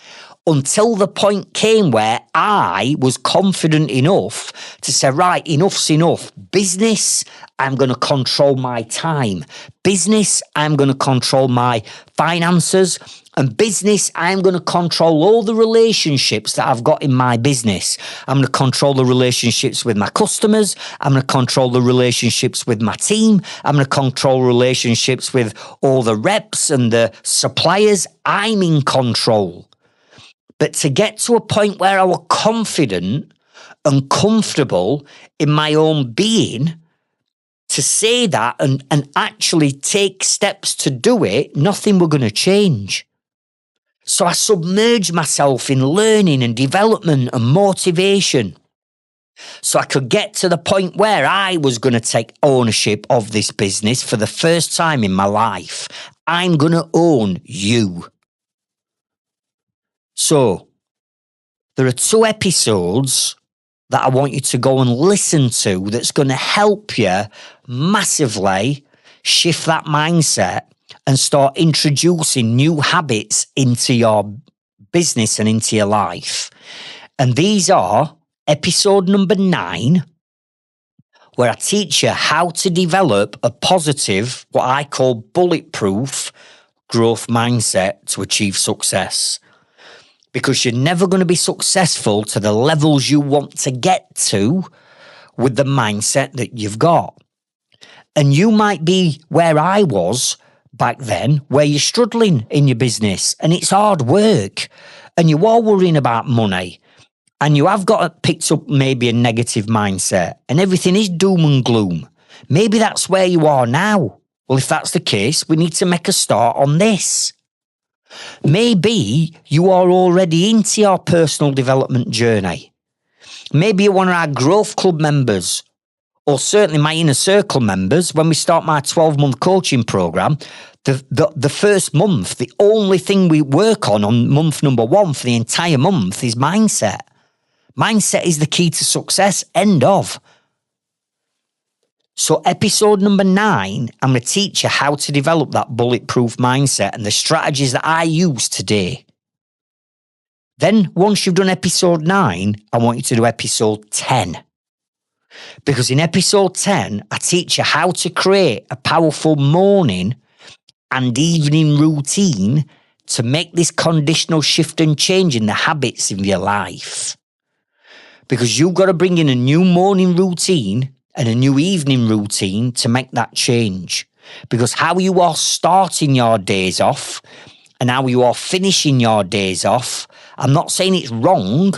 B: until the point came where I was confident enough to say, right, enough's enough. Business, I'm going to control my time. Business, I'm going to control my finances. And business, I'm going to control all the relationships that I've got in my business. I'm going to control the relationships with my customers. I'm going to control the relationships with my team. I'm going to control relationships with all the reps and the suppliers. I'm in control. But to get to a point where I was confident and comfortable in my own being, to say that and actually take steps to do it, nothing were going to change. So I submerged myself in learning and development and motivation so I could get to the point where I was going to take ownership of this business for the first time in my life. I'm going to own you. So there are 2 episodes that I want you to go and listen to that's going to help you massively shift that mindset and start introducing new habits into your business and into your life. And these are episode number 9, where I teach you how to develop a positive, what I call bulletproof growth mindset to achieve success. Because you're never going to be successful to the levels you want to get to with the mindset that you've got. And you might be where I was back then, where you're struggling in your business and it's hard work and you are worrying about money and you have got picked up maybe a negative mindset and everything is doom and gloom. Maybe that's where you are now. Well, if that's the case, we need to make a start on this. Maybe you are already into your personal development journey. Maybe you're one of our Growth Club members, or certainly my Inner Circle members. When we start my 12-month coaching program, the first month, the only thing we work on month number 1 for the entire month is mindset. Mindset is the key to success, end of. So episode number 9, I'm going to teach you how to develop that bulletproof mindset and the strategies that I use today. Then once you've done episode 9, I want you to do episode 10. Because in episode 10, I teach you how to create a powerful morning and evening routine to make this conditional shift and change in the habits in your life. Because you've got to bring in a new morning routine and a new evening routine to make that change. because how you are starting your days off and how you are finishing your days off, I'm not saying it's wrong,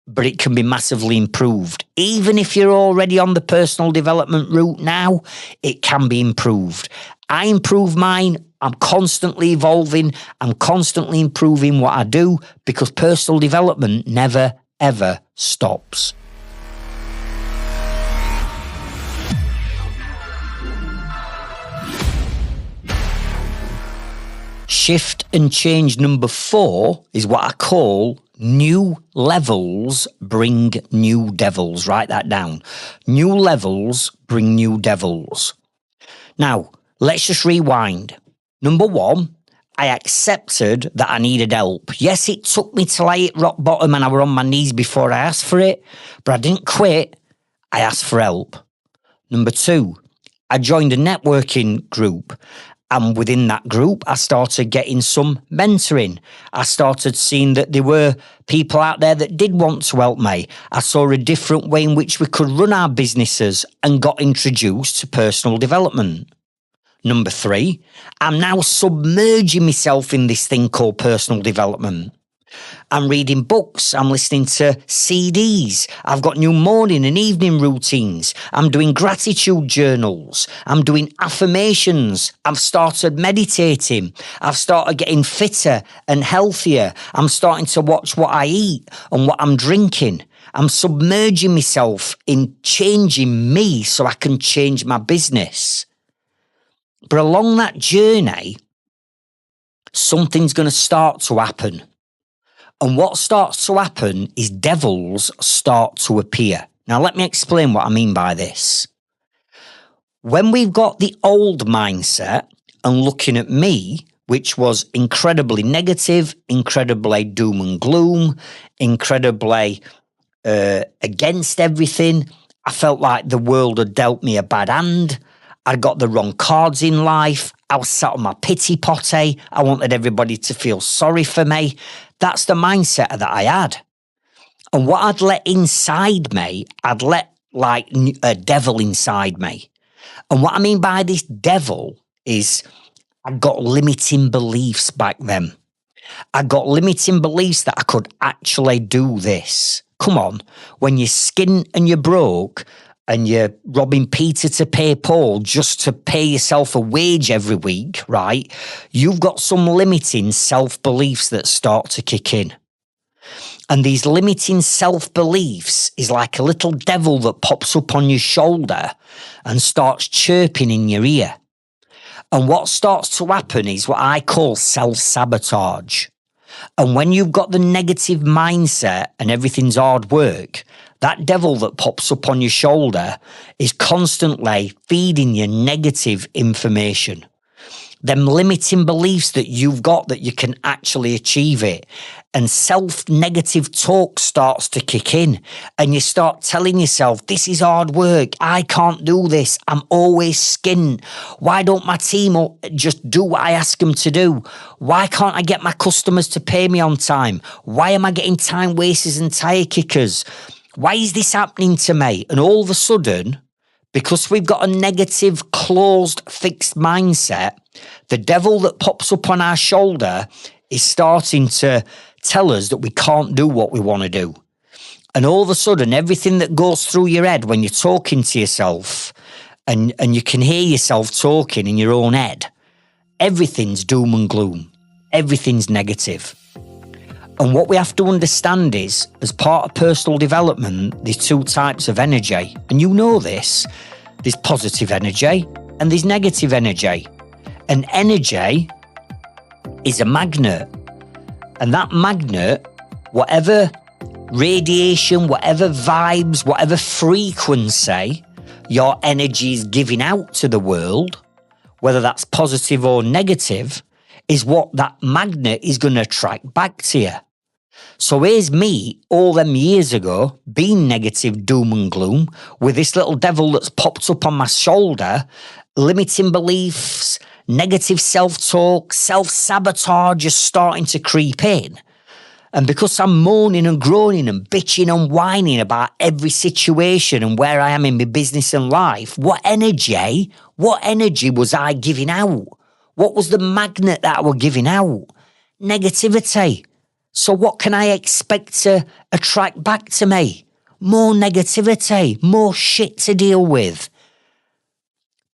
B: but it can be massively improved. Even if you're already on the personal development route now, it can be improved. I improve mine. I'm constantly evolving. I'm constantly improving what I do because personal development never, ever stops. Shift and change number 4 is what I call new levels bring new devils. Write that down. New levels bring new devils. Now, let's just rewind. Number 1, I accepted that I needed help. Yes, it took me till I hit rock bottom and I were on my knees before I asked for it, but I didn't quit. I asked for help. Number 2, I joined a networking group. And within that group, I started getting some mentoring. I started seeing that there were people out there that did want to help me. I saw a different way in which we could run our businesses and got introduced to personal development. Number 3, I'm now submerging myself in this thing called personal development. I'm reading books, I'm listening to CDs, I've got new morning and evening routines, I'm doing gratitude journals, I'm doing affirmations, I've started meditating, I've started getting fitter and healthier, I'm starting to watch what I eat and what I'm drinking. I'm submerging myself in changing me so I can change my business. But along that journey, something's going to start to happen. And what starts to happen is devils start to appear. Now, let me explain what I mean by this. When we've got the old mindset and looking at me, which was incredibly negative, incredibly doom and gloom, incredibly against everything, I felt like the world had dealt me a bad hand. I'd got the wrong cards in life. I was sat on my pity potty. I wanted everybody to feel sorry for me. That's the mindset that I had. And what I'd let inside me, I'd let like a devil inside me. And what I mean by this devil is I'd got limiting beliefs back then. I got limiting beliefs that I could actually do this. Come on, when you're skint and you're broke, and you're robbing Peter to pay Paul just to pay yourself a wage every week, right? You've got some limiting self-beliefs that start to kick in. And these limiting self-beliefs is like a little devil that pops up on your shoulder and starts chirping in your ear. And what starts to happen is what I call self-sabotage. And when you've got the negative mindset and everything's hard work, that devil that pops up on your shoulder is constantly feeding you negative information. Them limiting beliefs that you've got that you can actually achieve it. And self-negative talk starts to kick in. And you start telling yourself, this is hard work. I can't do this. I'm always skint. Why don't my team just do what I ask them to do? Why can't I get my customers to pay me on time? Why am I getting time wasters and tire kickers? Why is this happening to me? And all of a sudden, because we've got a negative, closed, fixed mindset, the devil that pops up on our shoulder is starting to tell us that we can't do what we want to do. And all of a sudden, everything that goes through your head when you're talking to yourself and you can hear yourself talking in your own head, everything's doom and gloom. Everything's negative. And what we have to understand is, as part of personal development, there's 2 types of energy. And you know this. There's positive energy and there's negative energy. And energy is a magnet. And that magnet, whatever radiation, whatever vibes, whatever frequency your energy is giving out to the world, whether that's positive or negative, is what that magnet is going to attract back to you. So here's me all them years ago being negative, doom and gloom, with this little devil that's popped up on my shoulder, limiting beliefs, negative self-talk, self-sabotage just starting to creep in. And because I'm moaning and groaning and bitching and whining about every situation and where I am in my business and life, what energy was I giving out? What was the magnet that I was giving out? Negativity. So what can I expect to attract back to me? More negativity, more shit to deal with.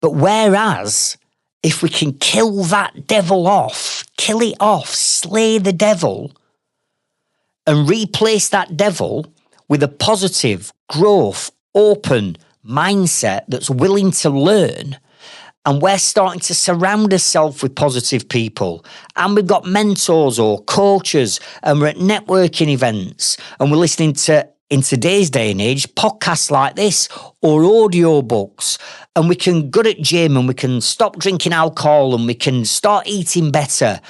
B: But whereas, if we can kill that devil off, kill it off, slay the devil, and replace that devil with a positive, growth, open mindset that's willing to learn, and we're starting to surround ourselves with positive people, and we've got mentors or coaches, and we're at networking events, and we're listening to, in today's day and age, podcasts like this or audio books, and we can go to gym and we can stop drinking alcohol and we can start eating better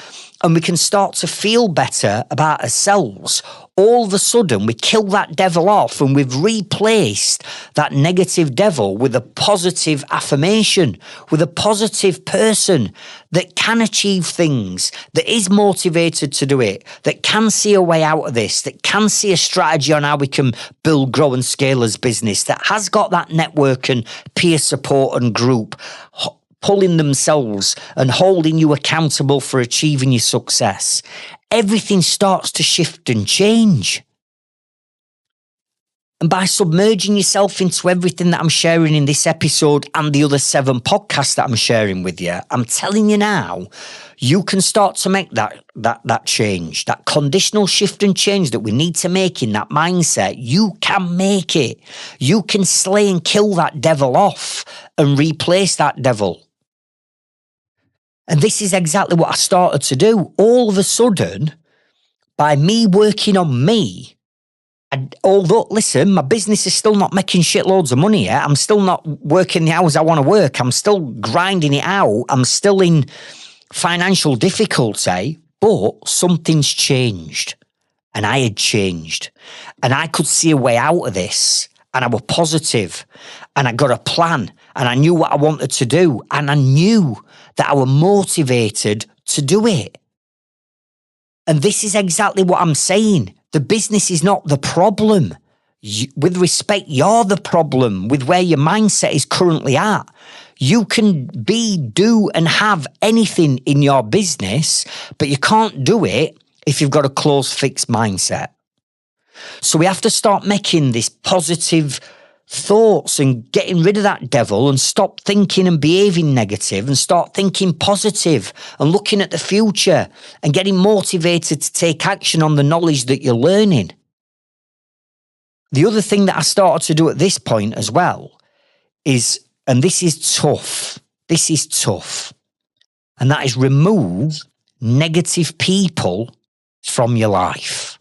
B: and we can start to feel better about ourselves. All of a sudden, we kill that devil off and we've replaced that negative devil with a positive affirmation, with a positive person that can achieve things, that is motivated to do it, that can see a way out of this, that can see a strategy on how we can build, grow and scale as business, that has got that network and peer support and group pulling themselves and holding you accountable for achieving your success. Everything starts to shift and change. And by submerging yourself into everything that I'm sharing in this episode and the other 7 podcasts that I'm sharing with you, I'm telling you now, you can start to make that change, that conditional shift and change that we need to make in that mindset. You can make it. You can slay and kill that devil off and replace that devil. And this is exactly what I started to do. All of a sudden, by me working on me, and although, listen, my business is still not making shitloads of money yet. I'm still not working the hours I want to work. I'm still grinding it out. I'm still in financial difficulty, but something's changed. And I had changed. And I could see a way out of this. And I was positive. And I got a plan. And I knew what I wanted to do. And I knew that I was motivated to do it. And this is exactly what I'm saying. The business is not the problem. With respect, you're the problem with where your mindset is currently at. You can be, do, and have anything in your business, but you can't do it if you've got a closed, fixed mindset. So we have to start making this positive thoughts and getting rid of that devil and stop thinking and behaving negative and start thinking positive and looking at the future and getting motivated to take action on the knowledge that you're learning. The other thing that I started to do at this point as well is, and this is tough, and that is remove negative people from your life.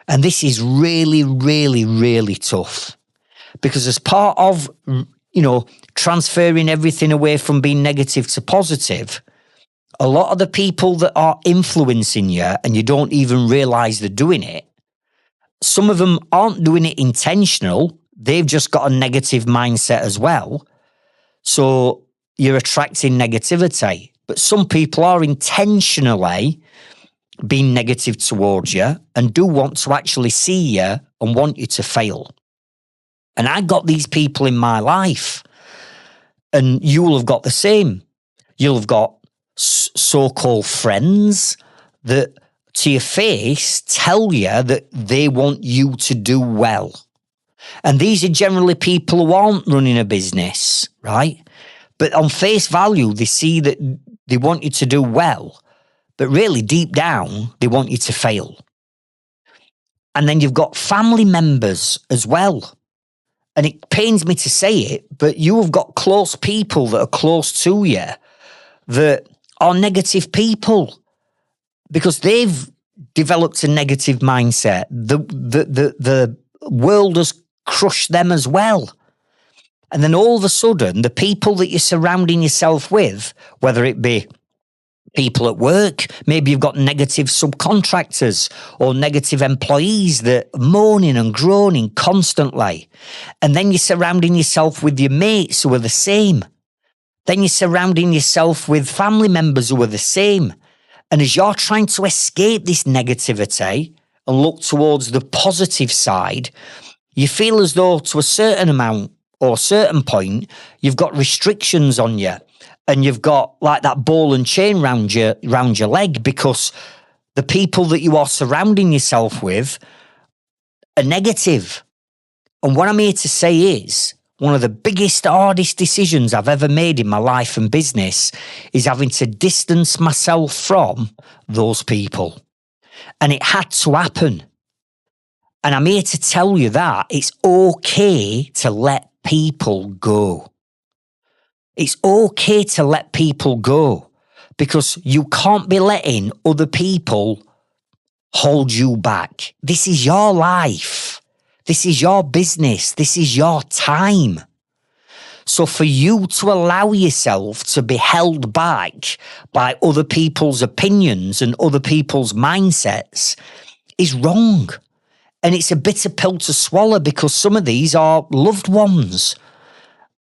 B: And this is really, really, really tough. Because as part of, transferring everything away from being negative to positive, a lot of the people that are influencing you and you don't even realize they're doing it, some of them aren't doing it intentional. They've just got a negative mindset as well. So you're attracting negativity. But some people are intentionally being negative towards you and do want to actually see you and want you to fail. And I got these people in my life, and you will have got the same. You'll have got so-called friends that to your face tell you that they want you to do well. And these are generally people who aren't running a business, right? But on face value, they see that they want you to do well, but really deep down, they want you to fail. And then you've got family members as well. And it pains me to say it, but you have got close people that are close to you that are negative people because they've developed a negative mindset. The world has crushed them as well. And then all of a sudden, the people that you're surrounding yourself with, whether it be people at work, maybe you've got negative subcontractors or negative employees that are moaning and groaning constantly. And then you're surrounding yourself with your mates who are the same. Then you're surrounding yourself with family members who are the same. And as you're trying to escape this negativity, and look towards the positive side, you feel as though to a certain amount or a certain point, you've got restrictions on you and you've got like that ball and chain round your leg because the people that you are surrounding yourself with are negative. And what I'm here to say is one of the biggest, hardest decisions I've ever made in my life and business is having to distance myself from those people. And it had to happen. And I'm here to tell you that it's okay to let people go. It's okay to let people go because you can't be letting other people hold you back. This is your life. This is your business. This is your time. So for you to allow yourself to be held back by other people's opinions and other people's mindsets is wrong. And it's a bitter pill to swallow because some of these are loved ones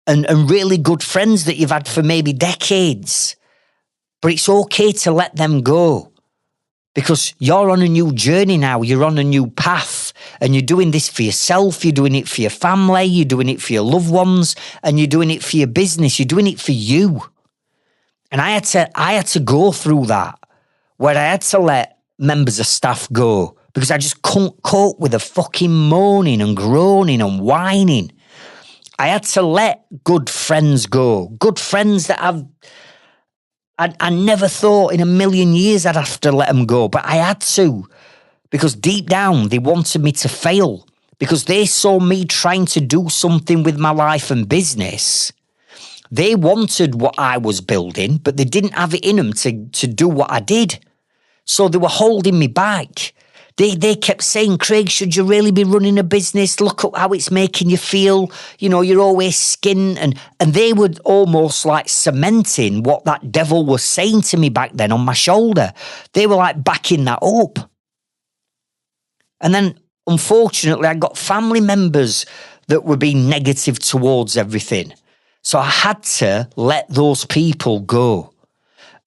B: and really good friends that you've had for maybe decades. But it's okay to let them go because you're on a new journey now. You're on a new path and you're doing this for yourself. You're doing it for your family. You're doing it for your loved ones and you're doing it for your business. You're doing it for you. And I had to go through that where I had to let members of staff go because I just couldn't cope with the fucking moaning and groaning and whining. I had to let good friends go. Good friends that I never thought in a million years I'd have to let them go, but I had to because deep down they wanted me to fail because they saw me trying to do something with my life and business. They wanted what I was building, but they didn't have it in them to do what I did. So they were holding me back. They kept saying, Craig, should you really be running a business? Look at how it's making you feel. You know, you're always skin. And they were almost like cementing what that devil was saying to me back then on my shoulder. They were like backing that up. And then, unfortunately, I got family members that were being negative towards everything. So I had to let those people go.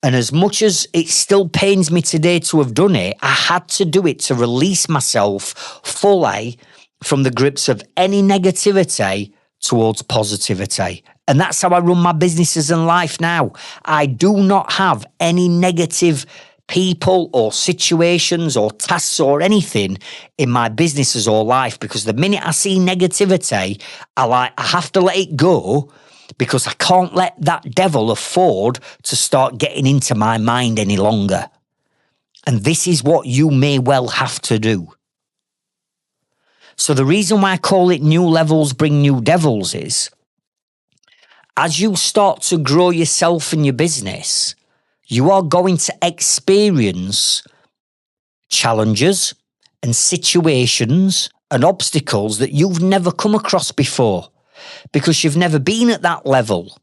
B: And as much as it still pains me today to have done it, I had to do it to release myself fully from the grips of any negativity towards positivity. And that's how I run my businesses and life now. I do not have any negative people or situations or tasks or anything in my businesses or life because the minute I see negativity, I have to let it go. Because I can't let that devil afford to start getting into my mind any longer. And this is what you may well have to do. So the reason why I call it new levels bring new devils is, as you start to grow yourself and your business, you are going to experience challenges and situations and obstacles that you've never come across before. Because you've never been at that level.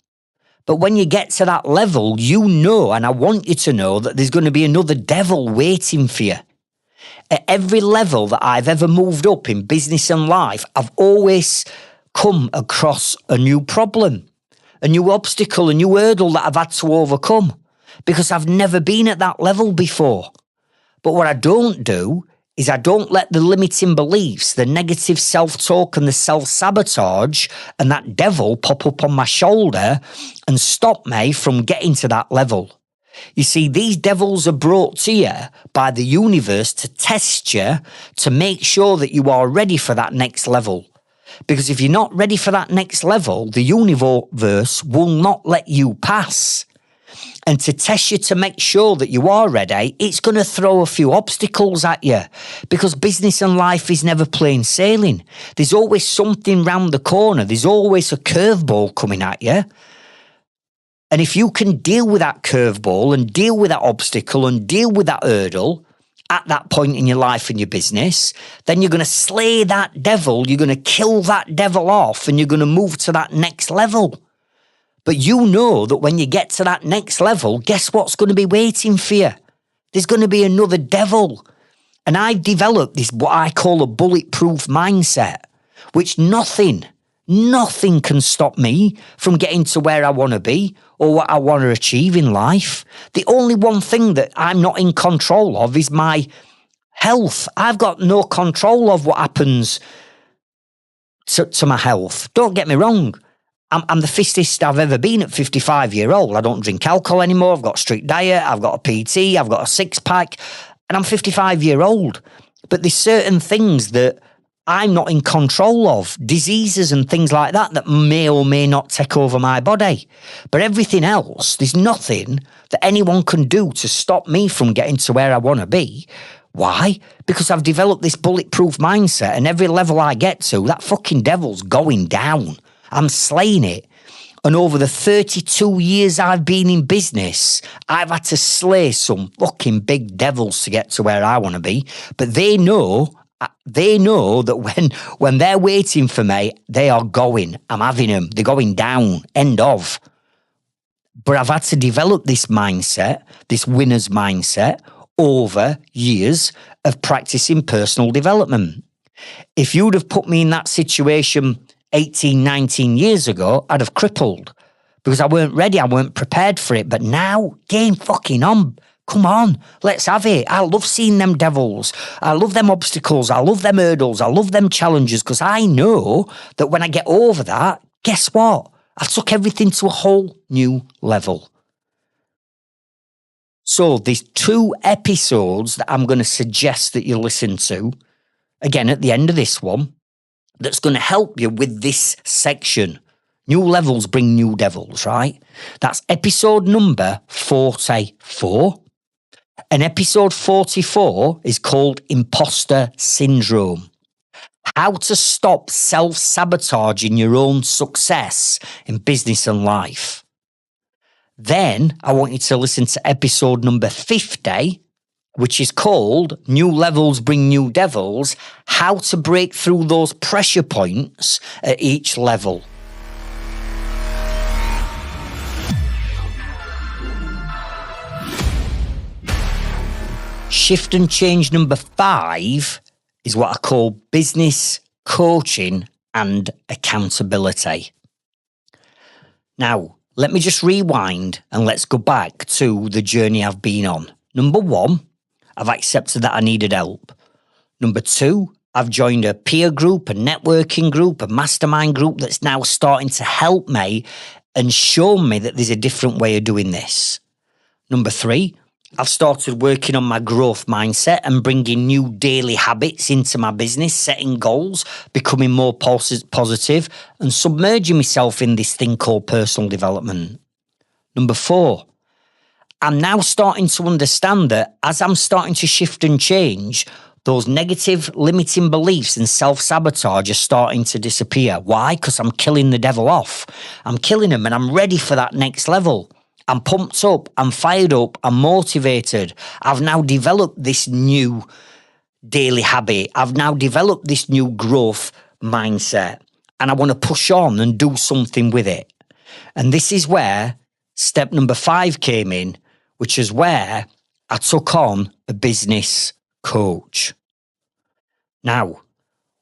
B: But when you get to that level, you know, and I want you to know that there's going to be another devil waiting for you. At every level that I've ever moved up in business and life, I've always come across a new problem, a new obstacle, a new hurdle that I've had to overcome because I've never been at that level before. But what I don't do is I don't let the limiting beliefs, the negative self-talk and the self-sabotage and that devil pop up on my shoulder and stop me from getting to that level. You see, these devils are brought to you by the universe to test you, to make sure that you are ready for that next level. Because if you're not ready for that next level, the universe will not let you pass. And to test you to make sure that you are ready, it's going to throw a few obstacles at you because business and life is never plain sailing. There's always something round the corner. There's always a curveball coming at you. And if you can deal with that curveball and deal with that obstacle and deal with that hurdle at that point in your life and your business, then you're going to slay that devil. You're going to kill that devil off and you're going to move to that next level. But you know that when you get to that next level, guess what's going to be waiting for you? There's going to be another devil. And I've developed this, what I call a bulletproof mindset, which nothing can stop me from getting to where I want to be or what I want to achieve in life. The only one thing that I'm not in control of is my Health. I've got no control of what happens to my health. Don't get me wrong. I'm the fittest I've ever been at 55-year-old. I don't drink alcohol anymore. I've got a strict diet. I've got a PT. I've got a six-pack. And I'm 55-year-old. But there's certain things that I'm not in control of. Diseases and things like that may or may not take over my body. But everything else, there's nothing that anyone can do to stop me from getting to where I want to be. Why? Because I've developed this bulletproof mindset, and every level I get to, that fucking devil's going down. I'm slaying it. And over the 32 years I've been in business, I've had to slay some fucking big devils to get to where I want to be. But they know that when they're waiting for me, they are going. I'm having them. They're going down. End of. But I've had to develop this mindset, this winner's mindset, over years of practicing personal development. If you'd have put me in that situation 18, 19 years ago, I'd have crippled because I weren't ready. I weren't prepared for it. But now, game fucking on. Come on, let's have it. I love seeing them devils. I love them obstacles. I love them hurdles. I love them challenges because I know that when I get over that, guess what? I took everything to a whole new level. So there's 2 episodes that I'm going to suggest that you listen to, again, at the end of this one, that's going to help you with this section. New levels bring new devils, right? That's episode number 44. And episode 44 is called Imposter Syndrome. How to stop self-sabotaging your own success in business and life. Then I want you to listen to episode number 50, which is called New Levels Bring New Devils, how to break through those pressure points at each level. Shift and change number 5 is what I call business coaching and accountability. Now, let me just rewind and let's go back to the journey I've been on. Number 1, I've accepted that I needed help. Number 2, I've joined a peer group, a networking group, a mastermind group that's now starting to help me and show me that there's a different way of doing this. Number 3, I've started working on my growth mindset and bringing new daily habits into my business, setting goals, becoming more positive and submerging myself in this thing called personal development. Number 4, I'm now starting to understand that as I'm starting to shift and change, those negative limiting beliefs and self-sabotage are starting to disappear. Why? Because I'm killing the devil off. I'm killing him and I'm ready for that next level. I'm pumped up, I'm fired up, I'm motivated. I've now developed this new daily habit. I've now developed this new growth mindset and I want to push on and do something with it. And this is where step number 5 came in, which is where I took on a business coach. Now,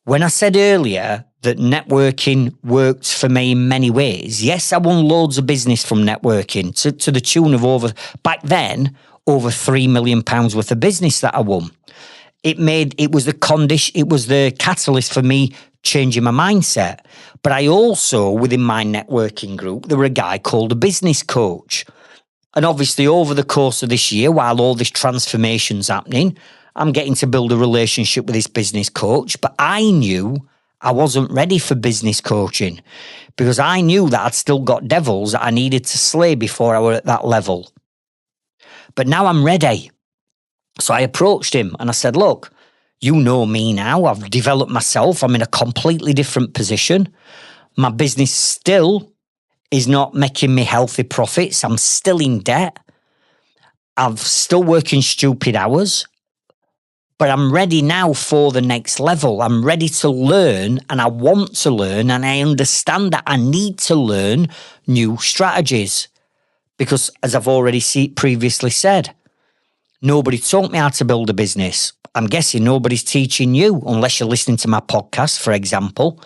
B: when I said earlier that networking worked for me in many ways, yes, I won loads of business from networking to the tune of over £3 million worth of business that I won. It was the catalyst for me changing my mindset. But I also, within my networking group, there were a guy called a business coach. And obviously over the course of this year, while all this transformation's happening, I'm getting to build a relationship with this business coach. But I knew I wasn't ready for business coaching because I knew that I'd still got devils that I needed to slay before I were at that level. But now I'm ready. So I approached him and I said, look, you know me now. I've developed myself. I'm in a completely different position. My business still is not making me healthy profits. I'm still in debt. I'm still working stupid hours. But I'm ready now for the next level. I'm ready to learn and I want to learn and I understand that I need to learn new strategies. Because as I've already previously said, nobody taught me how to build a business. I'm guessing nobody's teaching you unless you're listening to my podcast, for example.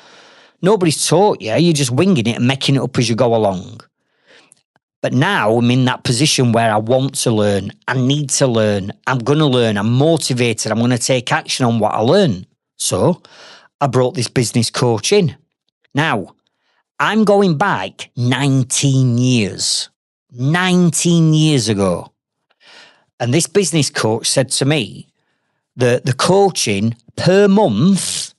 B: Nobody's taught you. You're just winging it and making it up as you go along. But now I'm in that position where I want to learn. I need to learn. I'm going to learn. I'm motivated. I'm going to take action on what I learn. So I brought this business coach in. Now, I'm going back 19 years. 19 years ago. And this business coach said to me that the coaching per month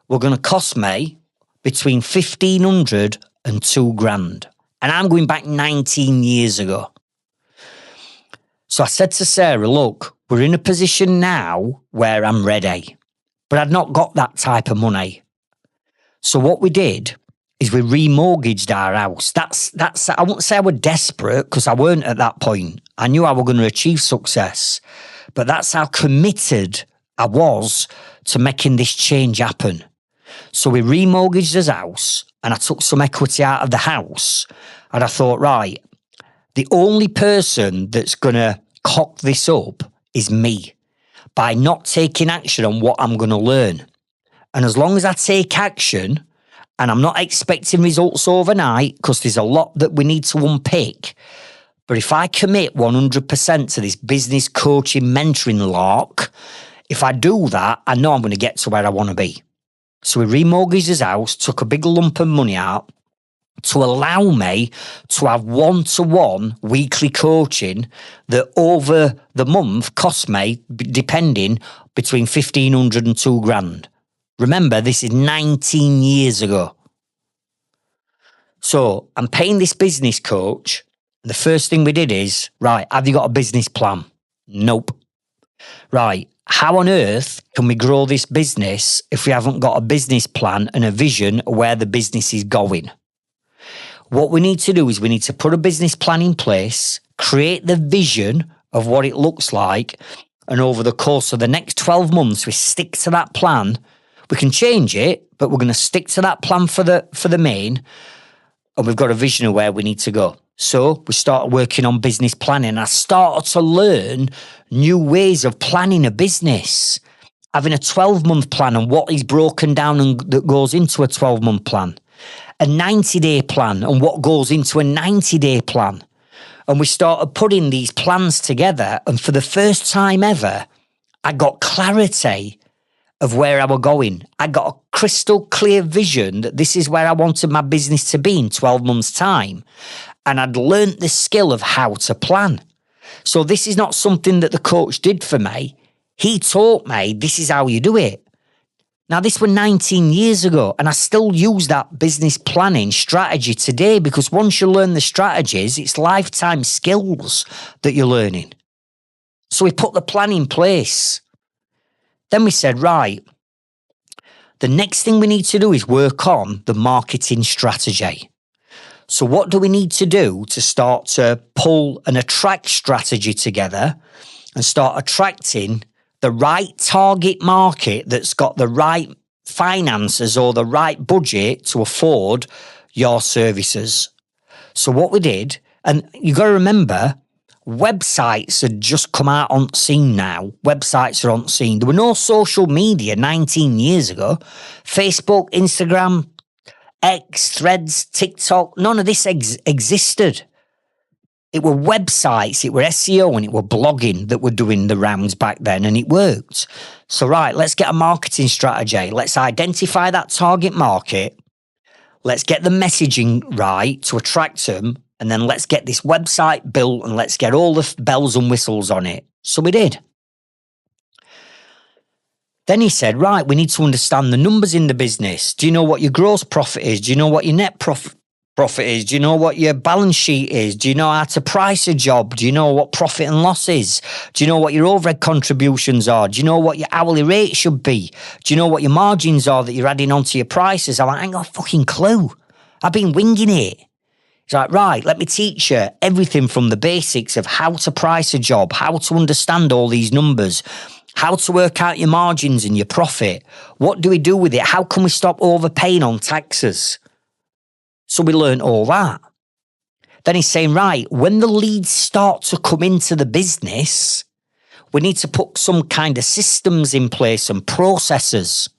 B: were going to cost me between 1,500 and 2,000. And I'm going back 19 years ago. So I said to Sarah, look, we're in a position now where I'm ready, but I'd not got that type of money. So what we did is we remortgaged our house. That's I won't say I were desperate, because I weren't at that point. I knew I were going to achieve success, but that's how committed I was to making this change happen. So we remortgaged his house, and I took some equity out of the house, and I thought, right, the only person that's going to cock this up is me, by not taking action on what I'm going to learn. And as long as I take action, and I'm not expecting results overnight, because there's a lot that we need to unpick, but if I commit 100% to this business coaching mentoring lark, if I do that, I know I'm going to get to where I want to be. So we remortgaged his house, took a big lump of money out to allow me to have one-to-one weekly coaching that over the month cost me, depending, between 1,500 and 2,000. Remember, this is 19 years ago. So I'm paying this business coach. The first thing we did is, right, have you got a business plan? Nope. Right, how on earth can we grow this business if we haven't got a business plan and a vision of where the business is going? What we need to do is we need to put a business plan in place, create the vision of what it looks like, and over the course of the next 12 months, we stick to that plan. We can change it, but we're going to stick to that plan for the main, and we've got a vision of where we need to go. So we started working on business planning. I started to learn new ways of planning a business, having a 12-month plan and what is broken down and that goes into a 12-month plan, a 90-day plan and what goes into a 90-day plan. And we started putting these plans together. And for the first time ever, I got clarity of where I were going. I got a crystal clear vision that this is where I wanted my business to be in 12 months' time. And I'd learnt the skill of how to plan. So this is not something that the coach did for me. He taught me this is how you do it. Now, this was 19 years ago, and I still use that business planning strategy today, because once you learn the strategies, it's lifetime skills that you're learning. So we put the plan in place. Then we said, right, the next thing we need to do is work on the marketing strategy. So what do we need to do to start to pull an attract strategy together and start attracting the right target market that's got the right finances or the right budget to afford your services? So what we did, and you got to remember, websites had just come out on scene now. Websites are on scene. There were no social media 19 years ago. Facebook, Instagram, X, Threads, TikTok, none of this existed. It were websites, it were SEO, and it were blogging that were doing the rounds back then, and it worked. So, right, let's get a marketing strategy. Let's identify that target market. Let's get the messaging right to attract them, and then let's get this website built, and let's get all the bells and whistles on it. So we did. Then he said, right, we need to understand the numbers in the business. Do you know what your gross profit is? Do you know what your net profit is? Do you know what your balance sheet is? Do you know how to price a job? Do you know what profit and loss is? Do you know what your overhead contributions are? Do you know what your hourly rate should be? Do you know what your margins are that you're adding onto your prices? I'm like, I ain't got a fucking clue. I've been winging it. He's like, right, let me teach you everything from the basics of how to price a job, how to understand all these numbers, how to work out your margins and your profit. What do we do with it? How can we stop overpaying on taxes? So we learned all that. Then he's saying, right, when the leads start to come into the business, we need to put some kind of systems in place and processes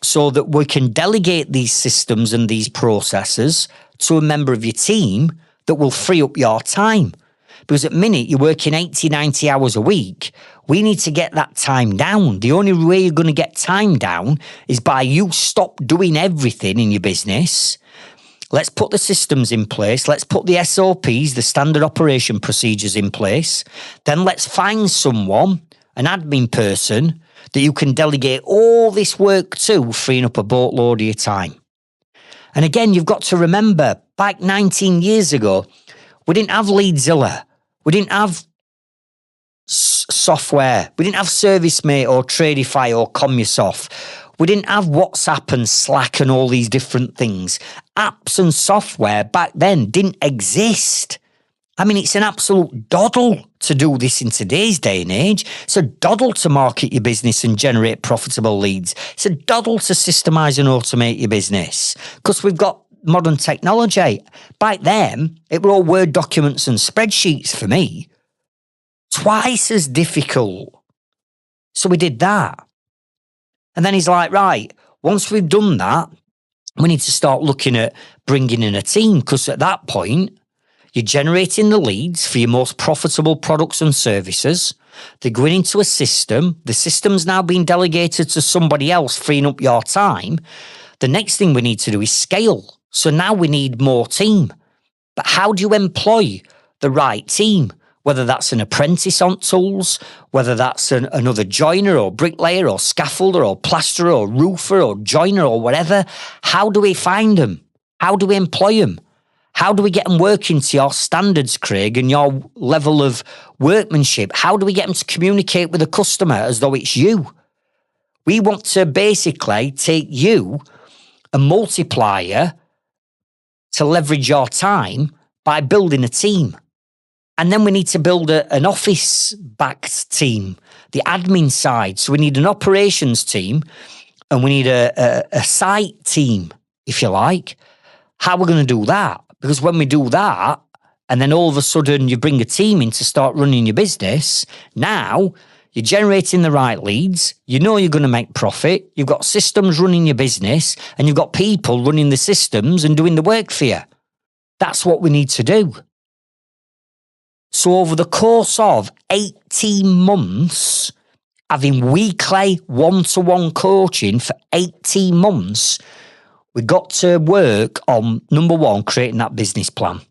B: so that we can delegate these systems and these processes to a member of your team that will free up your time. Because at the minute you're working 80, 90 hours a week, we need to get that time down. The only way you're going to get time down is by you stop doing everything in your business. Let's put the systems in place. Let's put the SOPs, the standard operation procedures in place. Then let's find someone, an admin person, that you can delegate all this work to, freeing up a boatload of your time. And again, you've got to remember, back 19 years ago, we didn't have Leadzilla. We didn't have software. We didn't have ServiceMate or Tradify or Commusoft. We didn't have WhatsApp and Slack and all these different things. Apps and software back then didn't exist. I mean, it's an absolute doddle to do this in today's day and age. It's a doddle to market your business and generate profitable leads. It's a doddle to systemize and automate your business because we've got modern technology. Back then, it were all Word documents and spreadsheets for me. Twice as difficult. So we did that. And then he's like, right, once we've done that, we need to start looking at bringing in a team because at that point, you're generating the leads for your most profitable products and services. They're going into a system. The system's now being delegated to somebody else, freeing up your time. The next thing we need to do is scale. So now we need more team. But how do you employ the right team? Whether that's an apprentice on tools, whether that's another joiner or bricklayer or scaffolder or plasterer or roofer or joiner or whatever, how do we find them? How do we employ them? How do we get them working to your standards, Craig, and your level of workmanship? How do we get them to communicate with the customer as though it's you? We want to basically take you, a multiplier, to leverage your time by building a team. And then we need to build an office-backed team, the admin side. So we need an operations team and we need a site team, if you like. How are we going to do that? Because when we do that, and then all of a sudden you bring a team in to start running your business, now you're generating the right leads, you know you're going to make profit, you've got systems running your business, and you've got people running the systems and doing the work for you. That's what we need to do. So over the course of 18 months, having weekly one-to-one coaching for 18 months, we got to work on, number one, creating that business plan.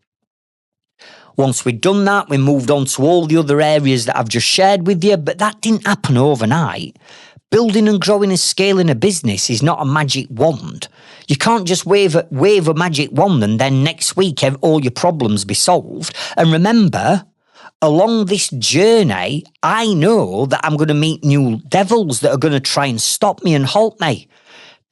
B: Once we'd done that, we moved on to all the other areas that I've just shared with you, but that didn't happen overnight. Building and growing and scaling a business is not a magic wand. You can't just wave a magic wand and then next week all your problems be solved. And remember, along this journey, I know that I'm going to meet new devils that are going to try and stop me and halt me.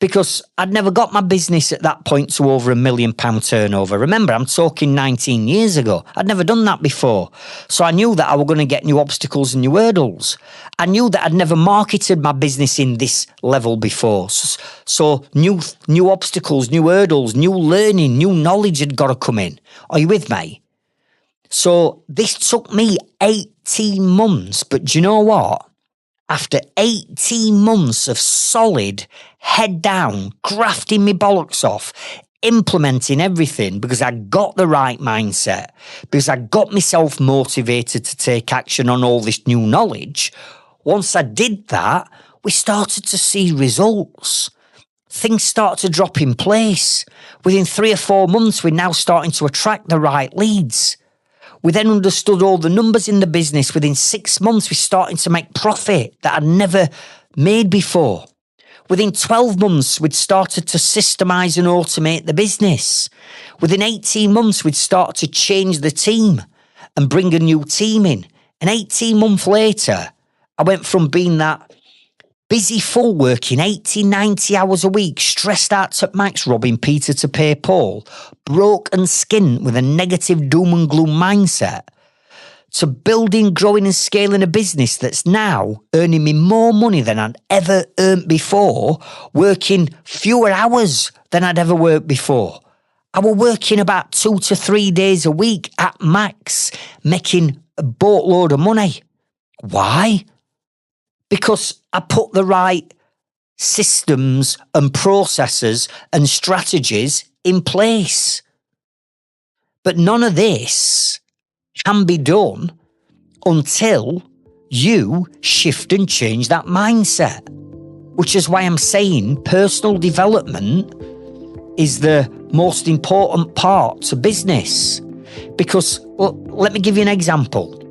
B: Because I'd never got my business at that point to over £1 million turnover. Remember, I'm talking 19 years ago. I'd never done that before. So I knew that I was going to get new obstacles and new hurdles. I knew that I'd never marketed my business in this level before. So new obstacles, new hurdles, new learning, new knowledge had got to come in. Are you with me? So this took me 18 months. But do you know what? After 18 months of solid, head down, grafting me bollocks off, implementing everything because I got the right mindset, because I got myself motivated to take action on all this new knowledge, once I did that, we started to see results. Things start to drop in place. Within 3 or 4 months, we're now starting to attract the right leads. We then understood all the numbers in the business. Within 6 months, we're starting to make profit that I'd never made before. Within 12 months, we'd started to systemize and automate the business. Within 18 months, we'd start to change the team and bring a new team in. And 18 months later, I went from being that busy fool working 80, 90 hours a week, stressed out to max, robbing Peter to pay Paul, broke and skint with a negative doom and gloom mindset, to building, growing and scaling a business that's now earning me more money than I'd ever earned before, working fewer hours than I'd ever worked before. I was working about 2 to 3 days a week at max, making a boatload of money. Why? Because I put the right systems and processes and strategies in place. But none of this can be done until you shift and change that mindset, which is why I'm saying personal development is the most important part to business. Because, well, let me give you an example.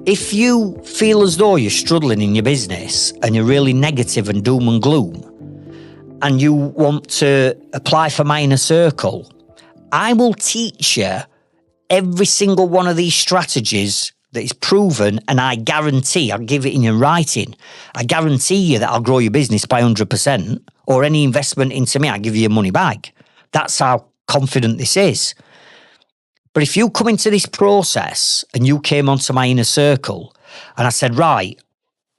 B: If you feel as though you're struggling in your business and you're really negative and doom and gloom, and you want to apply for my inner circle, I will teach you every single one of these strategies that is proven, and I guarantee, I'll give it in your writing, I guarantee you that I'll grow your business by 100%, or any investment into me, I'll give you your money back. That's how confident this is. But if you come into this process and you came onto my inner circle and I said, right,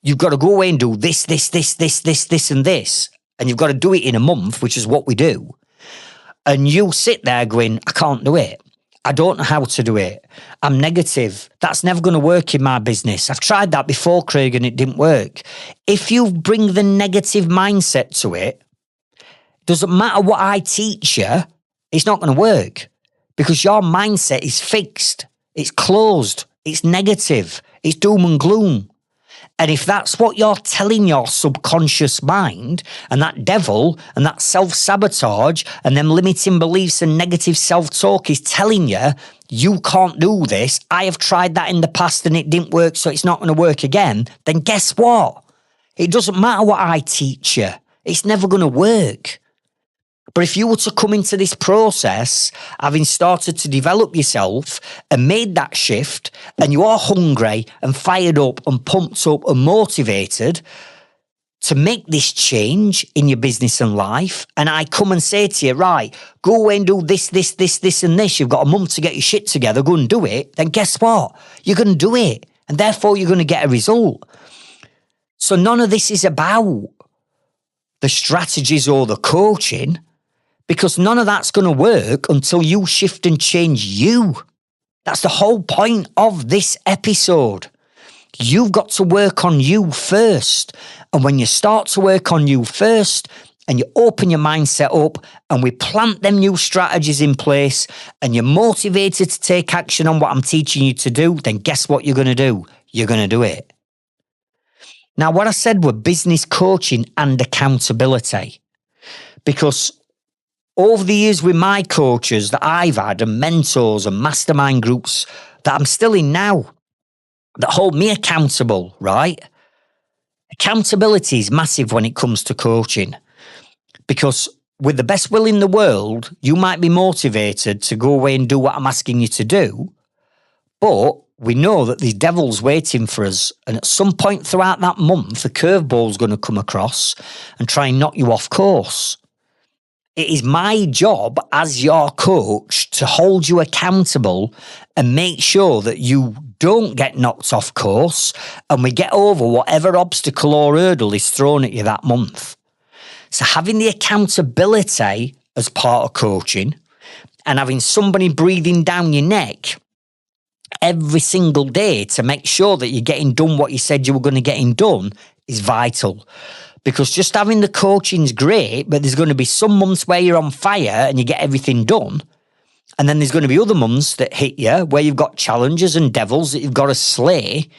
B: you've got to go away and do this, and this, and you've got to do it in a month, which is what we do, and you sit there going, I can't do it. I don't know how to do it. I'm negative. That's never going to work in my business. I've tried that before, Craig, and it didn't work. If you bring the negative mindset to it, doesn't matter what I teach you, it's not going to work. Because your mindset is fixed, it's closed, it's negative, it's doom and gloom. And if that's what you're telling your subconscious mind, and that devil and that self-sabotage and them limiting beliefs and negative self-talk is telling you, you can't do this, I have tried that in the past and it didn't work, so it's not going to work again, then guess what? It doesn't matter what I teach you, it's never going to work. But if you were to come into this process, having started to develop yourself and made that shift, and you are hungry and fired up and pumped up and motivated to make this change in your business and life, and I come and say to you, right, go away and do this, and this, you've got a month to get your shit together, go and do it, then guess what? You're going to do it, and therefore you're going to get a result. So none of this is about the strategies or the coaching, because none of that's going to work until you shift and change you. That's the whole point of this episode. You've got to work on you first. And when you start to work on you first and you open your mindset up and we plant them new strategies in place and you're motivated to take action on what I'm teaching you to do, then guess what you're going to do? You're going to do it. Now, what I said were business coaching and accountability, because over the years with my coaches that I've had and mentors and mastermind groups that I'm still in now that hold me accountable, right? Accountability is massive when it comes to coaching, because with the best will in the world, you might be motivated to go away and do what I'm asking you to do, but we know that the devil's waiting for us, and at some point throughout that month, a curveball's going to come across and try and knock you off course. It is my job as your coach to hold you accountable and make sure that you don't get knocked off course and we get over whatever obstacle or hurdle is thrown at you that month. So having the accountability as part of coaching and having somebody breathing down your neck every single day to make sure that you're getting done what you said you were going to get done is vital. Because just having the coaching is great, but there's going to be some months where you're on fire and you get everything done. And then there's going to be other months that hit you where you've got challenges and devils that you've got to slay,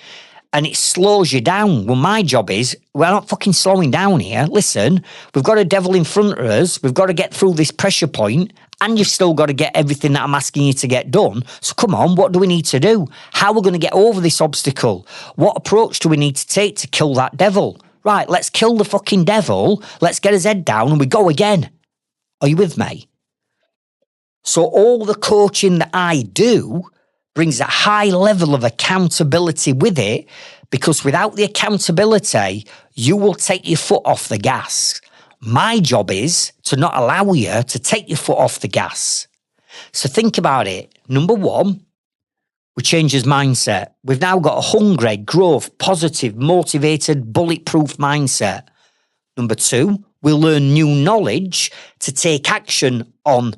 B: and it slows you down. Well, my job is, we're not fucking slowing down here. Listen, we've got a devil in front of us. We've got to get through this pressure point, and you've still got to get everything that I'm asking you to get done. So come on, what do we need to do? How are we going to get over this obstacle? What approach do we need to take to kill that devil? Right, let's kill the fucking devil, let's get his head down and we go again. Are you with me? So all the coaching that I do brings a high level of accountability with it, because without the accountability, you will take your foot off the gas. My job is to not allow you to take your foot off the gas. So think about it. Number one, we change his mindset. We've now got a hungry, growth, positive, motivated, bulletproof mindset. Number two, we'll learn new knowledge to take action on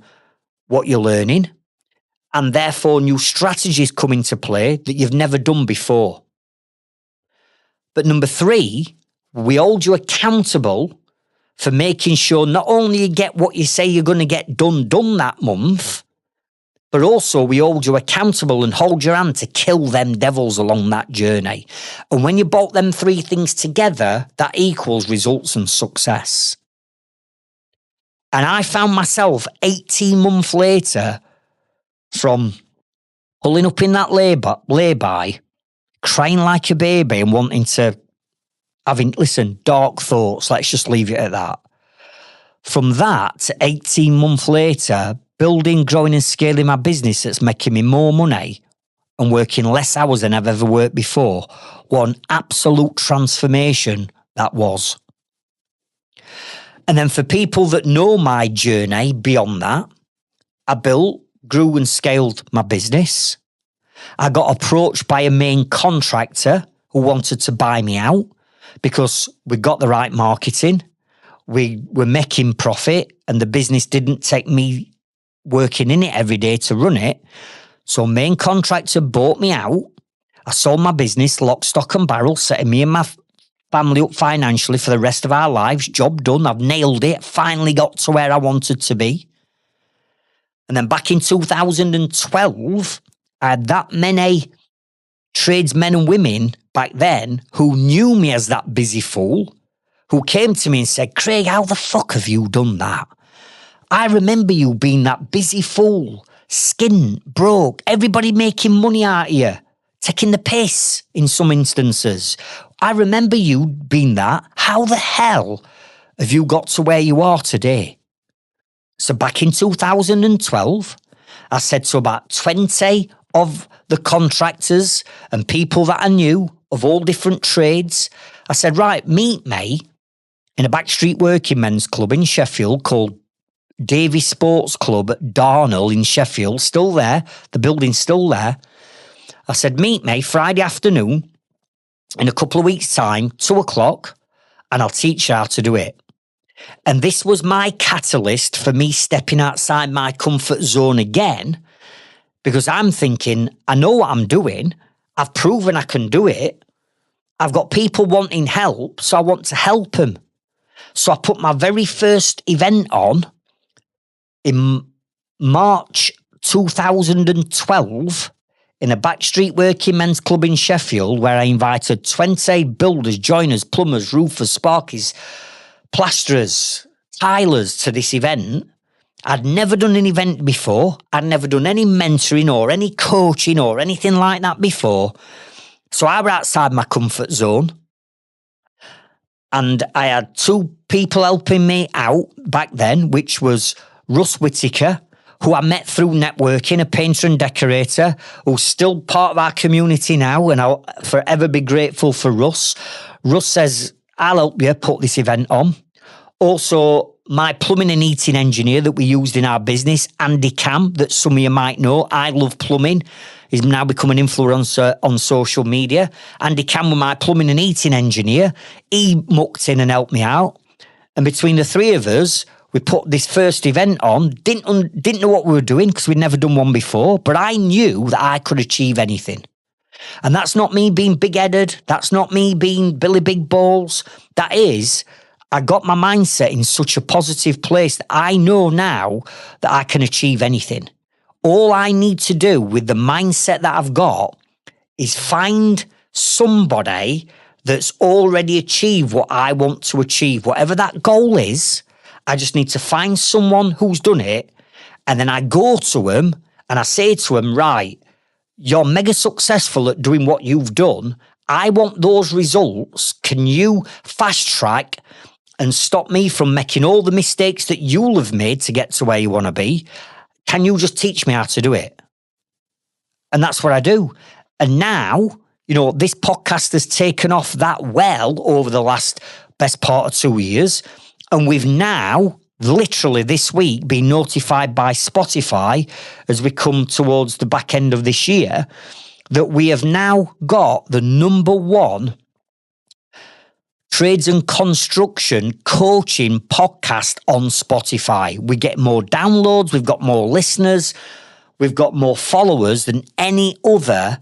B: what you're learning, and therefore new strategies come into play that you've never done before. But number three, we hold you accountable for making sure not only you get what you say you're going to get done that month, but also we hold you accountable and hold your hand to kill them devils along that journey. And when you bolt them three things together, that equals results and success. And I found myself 18 months later from pulling up in that lay-by, crying like a baby and wanting to dark thoughts. Let's just leave it at that. From that, 18 months later, building, growing and scaling my business that's making me more money and working less hours than I've ever worked before. What an absolute transformation that was. And then for people that know my journey beyond that, I built, grew and scaled my business. I got approached by a main contractor who wanted to buy me out because we got the right marketing. We were making profit and the business didn't take me working in it every day to run it. So main contractor bought me out. I sold my business, lock, stock and barrel, setting me and my family up financially for the rest of our lives. Job done. I've nailed it. Finally got to where I wanted to be. And then back in 2012, I had that many tradesmen and women back then who knew me as that busy fool, who came to me and said, Craig, how the fuck have you done that? I remember you being that busy fool, skint, broke, everybody making money out of you, taking the piss in some instances. I remember you being that. How the hell have you got to where you are today? So back in 2012, I said to about 20 of the contractors and people that I knew of all different trades, I said, right, meet me in a backstreet working men's club in Sheffield called Davy Sports Club at Darnell in Sheffield, still there, the building's still there. I said, meet me Friday afternoon in a couple of weeks' time, 2:00, and I'll teach you how to do it. And this was my catalyst for me stepping outside my comfort zone again, because I'm thinking, I know what I'm doing. I've proven I can do it. I've got people wanting help, so I want to help them. So I put my very first event on in March 2012 in a backstreet working men's club in Sheffield, where I invited 20 builders, joiners, plumbers, roofers, sparkies, plasterers, tilers to this event. I'd never done an event before. I'd never done any mentoring or any coaching or anything like that before. So I was outside my comfort zone. And I had two people helping me out back then, which was Russ Whittaker, who I met through networking, a painter and decorator, who's still part of our community now, and I'll forever be grateful for Russ. Russ says, I'll help you put this event on. Also, my plumbing and heating engineer that we used in our business, Andy Cam, that some of you might know, I love plumbing. He's now become an influencer on social media. Andy Cam was my plumbing and heating engineer. He mucked in and helped me out. And between the three of us, we put this first event on. Didn't know what we were doing because we'd never done one before, but I knew that I could achieve anything. And that's not me being big-headed. That's not me being Billy Big Balls. That is, I got my mindset in such a positive place that I know now that I can achieve anything. All I need to do with the mindset that I've got is find somebody that's already achieved what I want to achieve. Whatever that goal is, I just need to find someone who's done it, and then I go to them and I say to them, right, you're mega successful at doing what you've done. I want those results. Can you fast track and stop me from making all the mistakes that you'll have made to get to where you want to be? Can you just teach me how to do it? And that's what I do. And now, you know, this podcast has taken off that well over the last best part of 2 years. And we've now, literally this week, been notified by Spotify as we come towards the back end of this year that we have now got the #1 trades and construction coaching podcast on Spotify. We get more downloads, we've got more listeners, we've got more followers than any other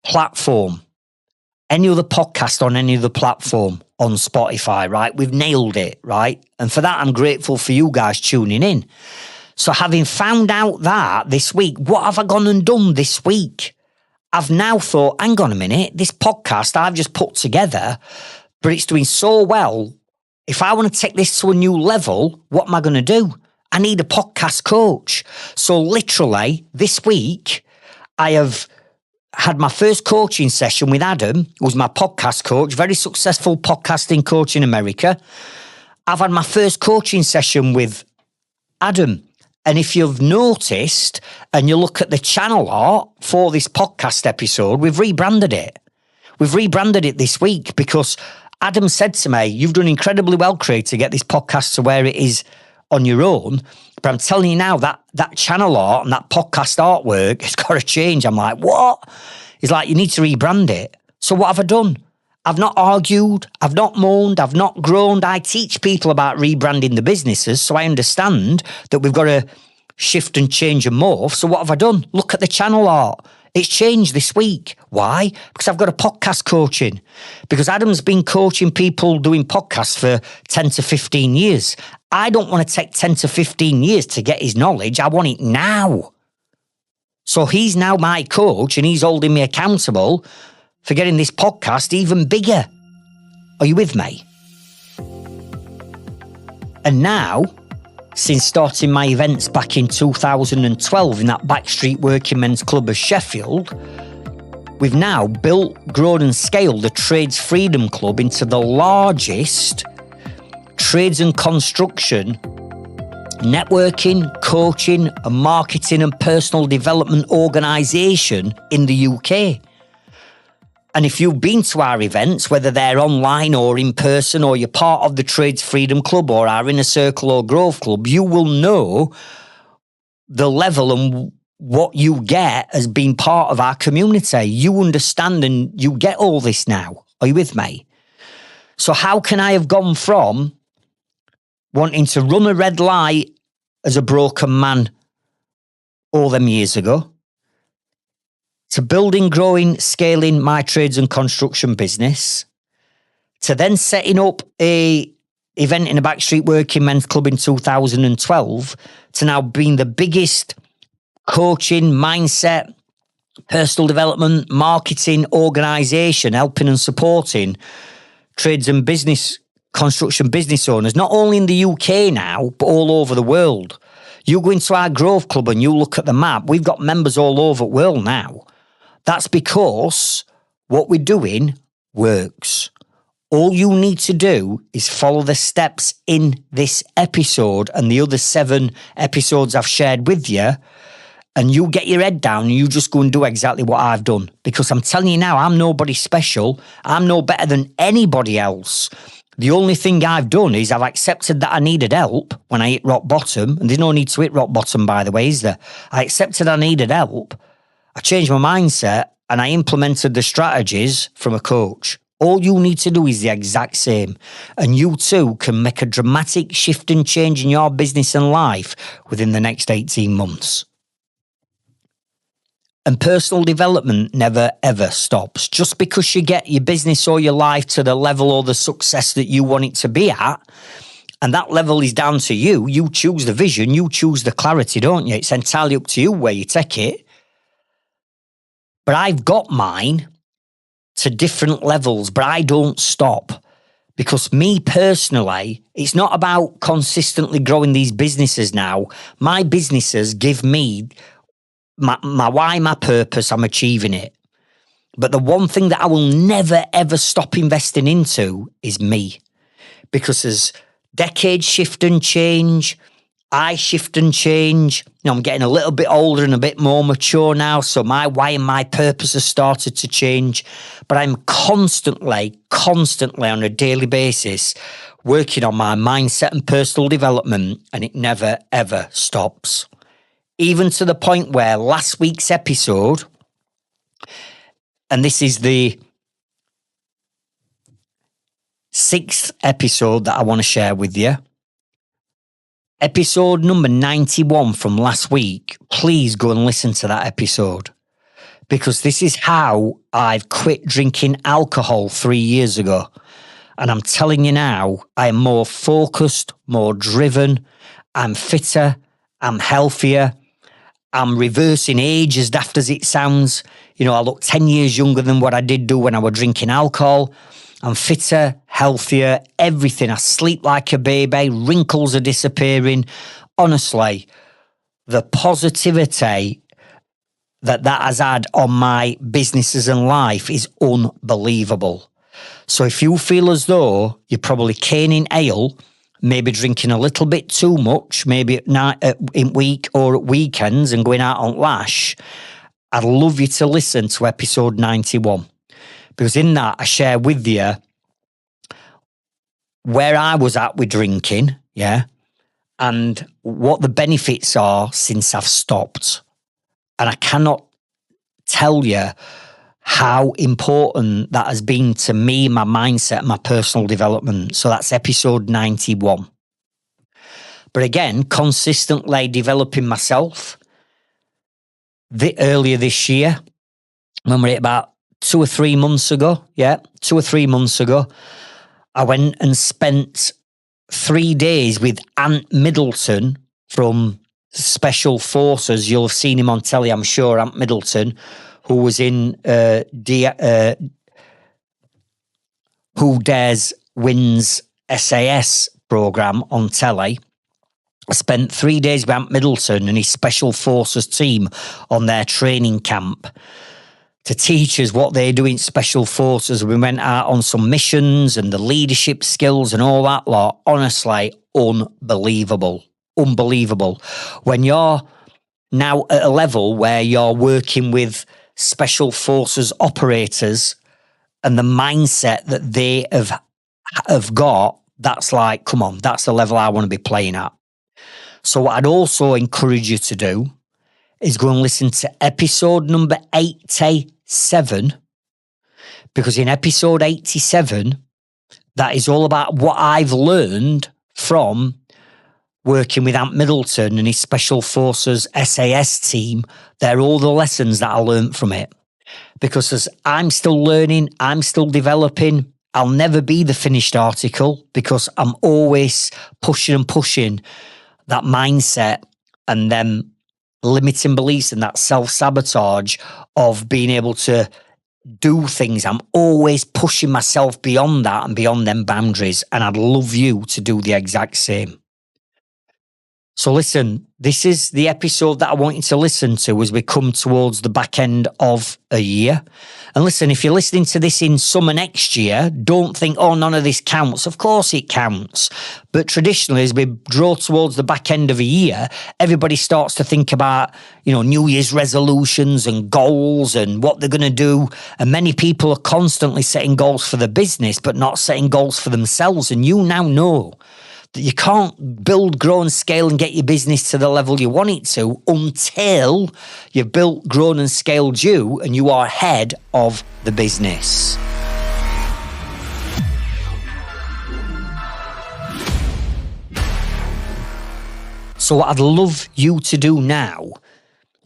B: platform, any other podcast on any other platform on Spotify, right? We've nailed it, right? And for that, I'm grateful for you guys tuning in. So having found out that this week, what have I gone and done this week? I've now thought, hang on a minute, this podcast I've just put together, but it's doing so well. If I want to take this to a new level, what am I going to do? I need a podcast coach. So literally this week, I have had my first coaching session with Adam, who's my podcast coach, very successful podcasting coach in America. I've had my first coaching session with Adam. And if you've noticed and you look at the channel art for this podcast episode, we've rebranded it. We've rebranded it this week because Adam said to me, you've done incredibly well, Craig, to get this podcast to where it is on your own. But I'm telling you now that channel art and that podcast artwork has got to change. I'm like, what? He's like, you need to rebrand it. So what have I done? I've not argued, I've not moaned, I've not groaned. I teach people about rebranding the businesses, so I understand that we've got to shift and change and morph. So what have I done? Look at the channel art. It's changed this week. Why? Because I've got a podcast coaching. Because Adam's been coaching people doing podcasts for 10 to 15 years. I don't want to take 10 to 15 years to get his knowledge. I want it now. So he's now my coach and he's holding me accountable for getting this podcast even bigger. Are you with me? And now, since starting my events back in 2012 in that backstreet working men's club of Sheffield, we've now built, grown and scaled the Trades Freedom Club into the largest trades and construction networking, coaching and marketing and personal development organisation in the UK. And if you've been to our events, whether they're online or in person, or you're part of the Trades Freedom Club or our Inner Circle or Growth Club, you will know the level and what you get as being part of our community. You understand and you get all this now. Are you with me? So how can I have gone from wanting to run a red light as a broken man all them years ago, to building, growing, scaling my trades and construction business, to then setting up a event in a backstreet working men's club in 2012, to now being the biggest coaching, mindset, personal development, marketing organisation, helping and supporting trades and business, construction business owners, not only in the UK now, but all over the world. You go into our Growth Club and you look at the map, we've got members all over the world now. That's because what we're doing works. All you need to do is follow the steps in this episode and the other 7 episodes I've shared with you, and you get your head down and you just go and do exactly what I've done. Because I'm telling you now, I'm nobody special. I'm no better than anybody else. The only thing I've done is I've accepted that I needed help when I hit rock bottom. And there's no need to hit rock bottom, by the way, is there? I accepted I needed help. I changed my mindset and I implemented the strategies from a coach. All you need to do is the exact same. And you too can make a dramatic shift and change in your business and life within the next 18 months. And personal development never, ever stops. Just because you get your business or your life to the level or the success that you want it to be at, and that level is down to you. You choose the vision, you choose the clarity, don't you? It's entirely up to you where you take it. But I've got mine to different levels, but I don't stop. Because me personally, it's not about consistently growing these businesses now. My businesses give me my why, my purpose, I'm achieving it. But the one thing that I will never, ever stop investing into is me. Because as decades shift and change, I shift and change. You know, I'm getting a little bit older and a bit more mature now, so my why and my purpose has started to change. But I'm constantly on a daily basis working on my mindset and personal development, and it never, ever stops. Even to the point where last week's episode, and this is the 6th episode that I want to share with you, episode number 91 from last week, please go and listen to that episode. Because this is how I've quit drinking alcohol 3 years ago. And I'm telling you now, I am more focused, more driven, I'm fitter, I'm healthier. I'm reversing age, as daft as it sounds. You know, I look 10 years younger than what I did do when I was drinking alcohol. I'm fitter, healthier, everything. I sleep like a baby. Wrinkles are disappearing. Honestly, the positivity that has had on my businesses and life is unbelievable. So if you feel as though you're probably caning ale, maybe drinking a little bit too much, maybe at night, in week or at weekends and going out on lash, I'd love you to listen to episode 91. Because in that, I share with you where I was at with drinking, yeah, and what the benefits are since I've stopped. And I cannot tell you how important that has been to me, my mindset, my personal development. So that's episode 91. But again, consistently developing myself. Earlier this year, when we're about 2 or 3 months ago, I went and spent 3 days with Ant Middleton from Special Forces. You'll have seen him on telly, I'm sure, Ant Middleton, who was in Who Dares Wins SAS program on telly. I spent 3 days with Ant Middleton and his Special Forces team on their training camp to teach us what they do in Special Forces. We went out on some missions and the leadership skills and all that lot. Honestly, unbelievable. Unbelievable. When you're now at a level where you're working with Special Forces operators and the mindset that they have got, that's like, come on, that's the level I want to be playing at. So what I'd also encourage you to do is go and listen to episode number 87, because in episode 87, that is all about what I've learned from working with Ant Middleton and his Special Forces SAS team. They're all the lessons that I learned from it. Because as I'm still learning, I'm still developing, I'll never be the finished article because I'm always pushing that mindset and then limiting beliefs and that self-sabotage of being able to do things. I'm always pushing myself beyond that and beyond them boundaries. And I'd love you to do the exact same. So listen, this is the episode that I want you to listen to as we come towards the back end of a year. And listen, if you're listening to this in summer next year, don't think, oh, none of this counts. Of course it counts. But traditionally, as we draw towards the back end of a year, everybody starts to think about, New Year's resolutions and goals and what they're going to do. And many people are constantly setting goals for the business, but not setting goals for themselves. And you now know that you can't build, grow and scale and get your business to the level you want it to until you've built, grown and scaled you and you are head of the business. So what I'd love you to do now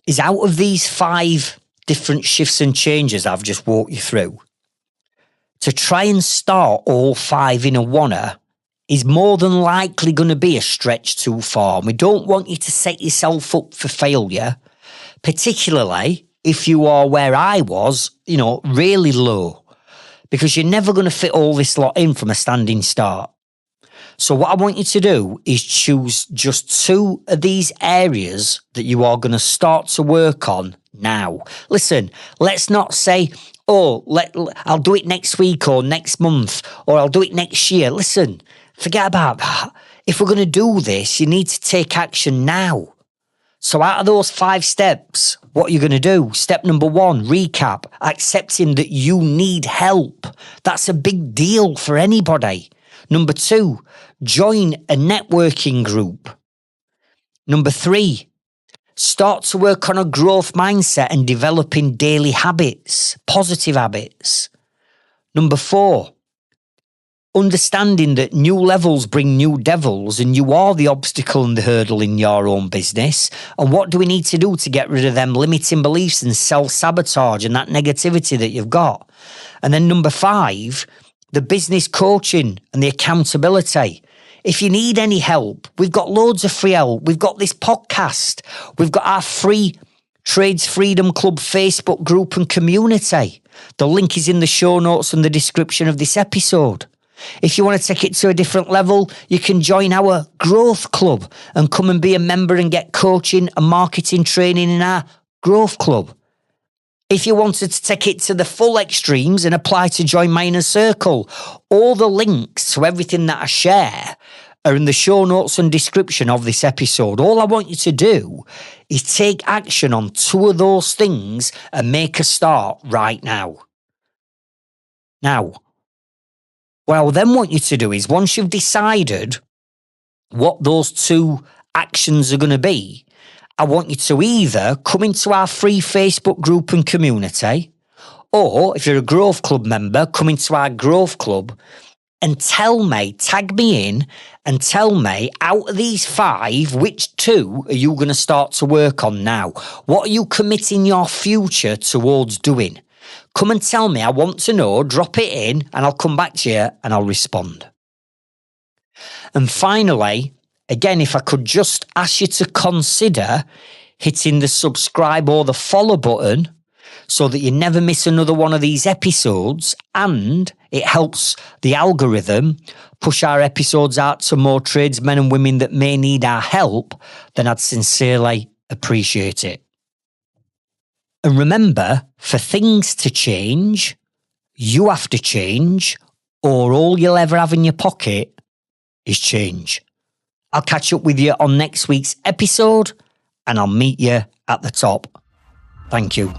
B: is, out of these 5 different shifts and changes I've just walked you through, to try and start all 5 in a oneer is more than likely going to be a stretch too far. We don't want you to set yourself up for failure, particularly if you are where I was, really low, because you're never going to fit all this lot in from a standing start. So what I want you to do is choose just 2 of these areas that you are going to start to work on now. Listen, let's not say, I'll do it next week or next month, or I'll do it next year. Listen, forget about that. If we're going to do this, you need to take action now. So out of those 5 steps, what are you going to do? Step number 1, recap, accepting that you need help. That's a big deal for anybody. Number 2, join a networking group. Number 3, start to work on a growth mindset and developing daily habits, positive habits. Number 4, understanding that new levels bring new devils and you are the obstacle and the hurdle in your own business. And what do we need to do to get rid of them limiting beliefs and self-sabotage and that negativity that you've got? And then number 5, the business coaching and the accountability. If you need any help, we've got loads of free help. We've got this podcast. We've got our free Trades Freedom Club Facebook group and community. The link is in the show notes and the description of this episode. If you want to take it to a different level, you can join our Growth Club and come and be a member and get coaching and marketing training in our Growth Club. If you wanted to take it to the full extremes and apply to join my inner circle, all the links to everything that I share are in the show notes and description of this episode. All I want you to do is take action on 2 of those things and make a start right now. Now, what I then want you to do is, once you've decided what those 2 actions are going to be, I want you to either come into our free Facebook group and community, or if you're a Growth Club member, come into our Growth Club and tag me in and tell me, out of these 5, which 2 are you going to start to work on now? What are you committing your future towards doing? Come and tell me. I want to know. Drop it in and I'll come back to you and I'll respond. And finally, again, if I could just ask you to consider hitting the subscribe or the follow button so that you never miss another one of these episodes, and it helps the algorithm push our episodes out to more tradesmen and women that may need our help, then I'd sincerely appreciate it. And remember, for things to change, you have to change, or all you'll ever have in your pocket is change. I'll catch up with you on next week's episode, and I'll meet you at the top. Thank you.